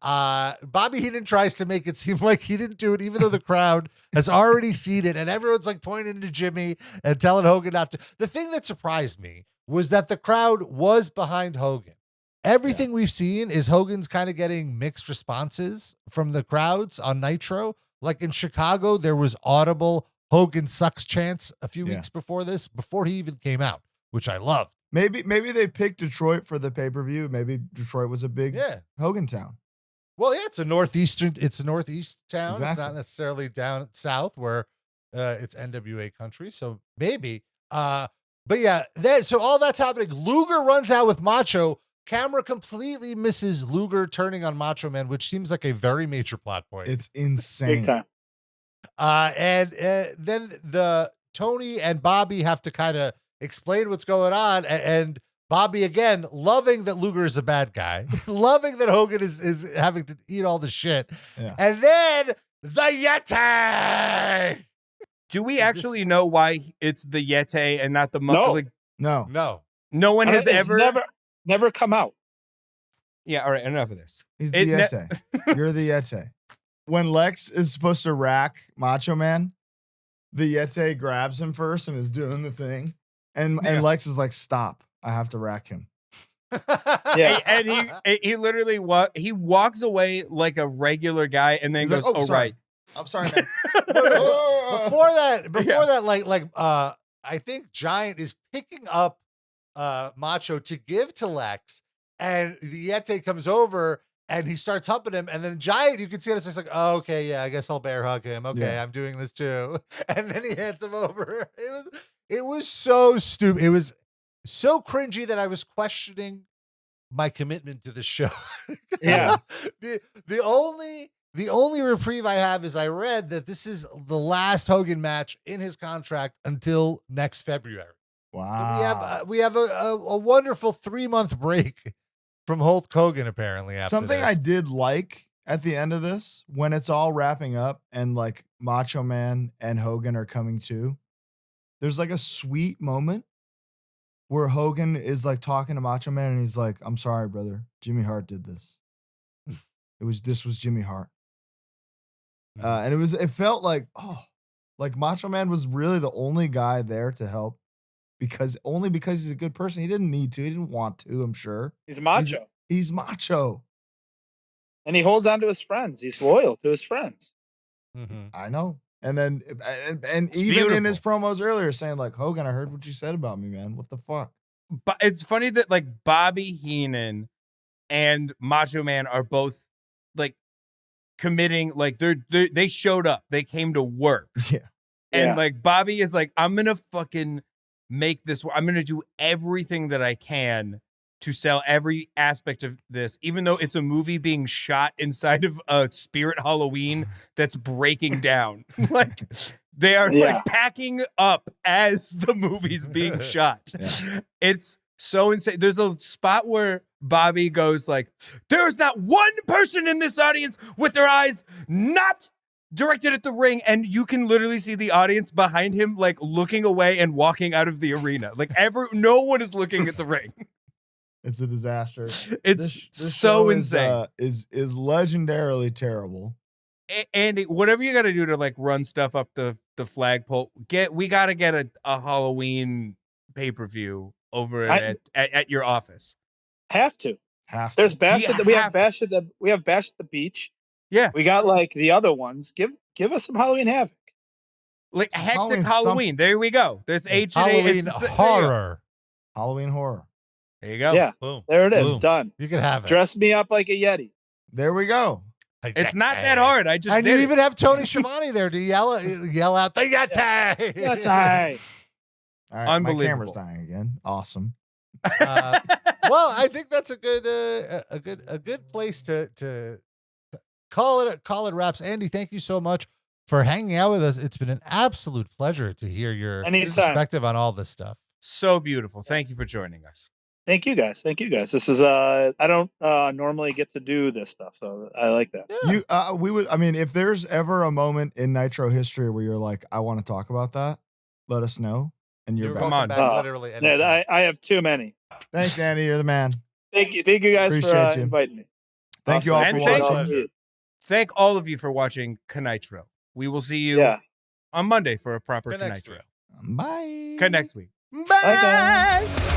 S5: Bobby Heenan tries to make it seem like he didn't do it, even though the crowd has already seen it, and everyone's like pointing to Jimmy and telling Hogan not to. The thing that surprised me was that the crowd was behind Hogan. Everything we've seen is Hogan's kind of getting mixed responses from the crowds on Nitro. Like in Chicago, there was audible Hogan sucks chants a few
S3: Yeah.
S5: weeks before this, before he even came out, which I loved.
S3: Maybe they picked Detroit for the pay-per-view. Maybe Detroit was a big Hogan town.
S5: Well, yeah, it's a northeast town.
S3: Exactly.
S5: It's not necessarily down south where it's NWA country. So maybe. But yeah, so all that's happening. Luger runs out with Macho. Camera completely misses Luger turning on Macho Man, which seems like a very major plot point.
S3: It's
S4: Big
S3: insane.
S4: time.
S5: And then the Tony and Bobby have to kind of explain what's going on. And Bobby, again, loving that Luger is a bad guy, loving that Hogan is having to eat all the shit.
S3: Yeah.
S5: And then the Yeti.
S2: Do we actually know why it's the Yeti and not the
S4: No.
S2: like,
S3: No.
S2: no one has
S4: It's
S2: ever
S4: never come out.
S2: Yeah, all right, enough of this.
S3: He's the Yeti. You're the Yeti. When Lex is supposed to rack Macho Man, the Yeti grabs him first and is doing the thing. And Lex is like, stop. I have to rack him.
S4: Yeah.
S2: And he literally walks away like a regular guy and then
S3: He's
S2: goes,
S3: like,
S2: "Oh,
S3: sorry.
S2: right."
S3: I'm sorry, man.
S5: Before
S2: Yeah.
S5: that, I think Giant is picking up Macho to give to Lex, and the Yeti comes over and he starts humping him, and then Giant, you can see it, it's just like, oh, okay, yeah, I guess I'll bear hug him. Okay,
S3: Yeah.
S5: I'm doing this too. And then he hands him over. It was so stupid. It was so cringy that I was questioning my commitment to the show.
S4: Yeah.
S5: The only reprieve I have is I read that this is the last Hogan match in his contract until next February.
S3: Wow.
S5: We have a wonderful 3-month break from Hulk Hogan, apparently. After
S3: Something
S5: this.
S3: I did like at the end of this, when it's all wrapping up and like Macho Man and Hogan are coming to, there's like a sweet moment where Hogan is like talking to Macho Man and he's like, I'm sorry, brother. Jimmy Hart did this. This was Jimmy Hart. And it felt like, like Macho Man was really the only guy there to help because he's a good person. He didn't need to, he didn't want to, I'm sure.
S4: He's macho.
S3: He's macho.
S4: And he holds on to his friends. He's loyal to his friends.
S5: Mhm.
S3: I know. And then, and
S2: It's
S3: even
S2: beautiful.
S3: in his promos earlier, saying like, Hogan, I heard what you said about me, man. What the fuck?
S2: But it's funny that like Bobby Heenan and Macho Man are both like committing, like they showed up, they came to work.
S3: Yeah.
S2: And
S4: Yeah.
S2: like Bobby is like, I'm gonna fucking make this. I'm gonna do everything that I can to sell every aspect of this, even though it's a movie being shot inside of a Spirit Halloween that's breaking down. Like they are like packing up as the movie's being shot.
S3: Yeah.
S2: It's so insane. There's a spot where Bobby goes like, there is not one person in this audience with their eyes not directed at the ring, and you can literally see the audience behind him like looking away and walking out of the arena. Like no one is looking at the ring.
S3: It's a disaster.
S2: It's
S3: This
S2: so
S3: show
S2: insane.
S3: Is legendarily terrible.
S2: Andy, whatever you got to do to like run stuff up the flagpole, we got to get a Halloween pay-per-view over at your office.
S4: Have to.
S3: Have
S4: There's
S3: to.
S4: Bash.
S2: You
S4: We
S2: have
S4: have Bash at the beach.
S2: Yeah.
S4: We got like the other ones. Give us some Halloween Havoc.
S2: Like
S3: It's
S2: hectic
S3: Halloween
S2: Halloween. There we go. There's H and
S5: Halloween horror.
S3: Halloween horror.
S2: There you go.
S4: Yeah.
S5: Boom.
S4: There it is.
S5: Boom.
S4: Done.
S5: You can have it.
S4: Dress me up like a Yeti.
S3: There we go.
S2: It's not that hard. I just
S5: And
S2: did
S5: you
S2: it.
S5: even have Tony Schiavone there to yell out the Yeti.
S4: That's right.
S3: All right, my
S2: Unbelievable.
S3: camera's dying again. Awesome.
S5: Well, I think that's a good place to call it wraps. Andy, thank you so much for hanging out with us. It's been an absolute pleasure to hear your
S4: Anytime.
S5: perspective on all this stuff.
S2: So beautiful. Thank you for joining us.
S4: Thank you guys. This is I don't normally get to do this stuff, so I like that.
S3: Yeah. If there's ever a moment in Nitro history where you're like, I want to talk about that, let us know. And you're back.
S2: Come on.
S5: Back literally
S4: Yeah,
S5: anytime.
S4: I have too many.
S3: Thanks, Andy. You're the man.
S4: Thank you guys
S3: Appreciate
S4: for
S3: you.
S4: inviting me.
S3: Thank you all
S2: And
S3: for
S2: thank
S3: watching.
S2: Thank all of you for watching KNITRO. We will see you on Monday for a proper
S5: Next
S2: KNITRO.
S5: week.
S3: Bye.
S2: Next week.
S4: Bye, guys.
S2: Bye.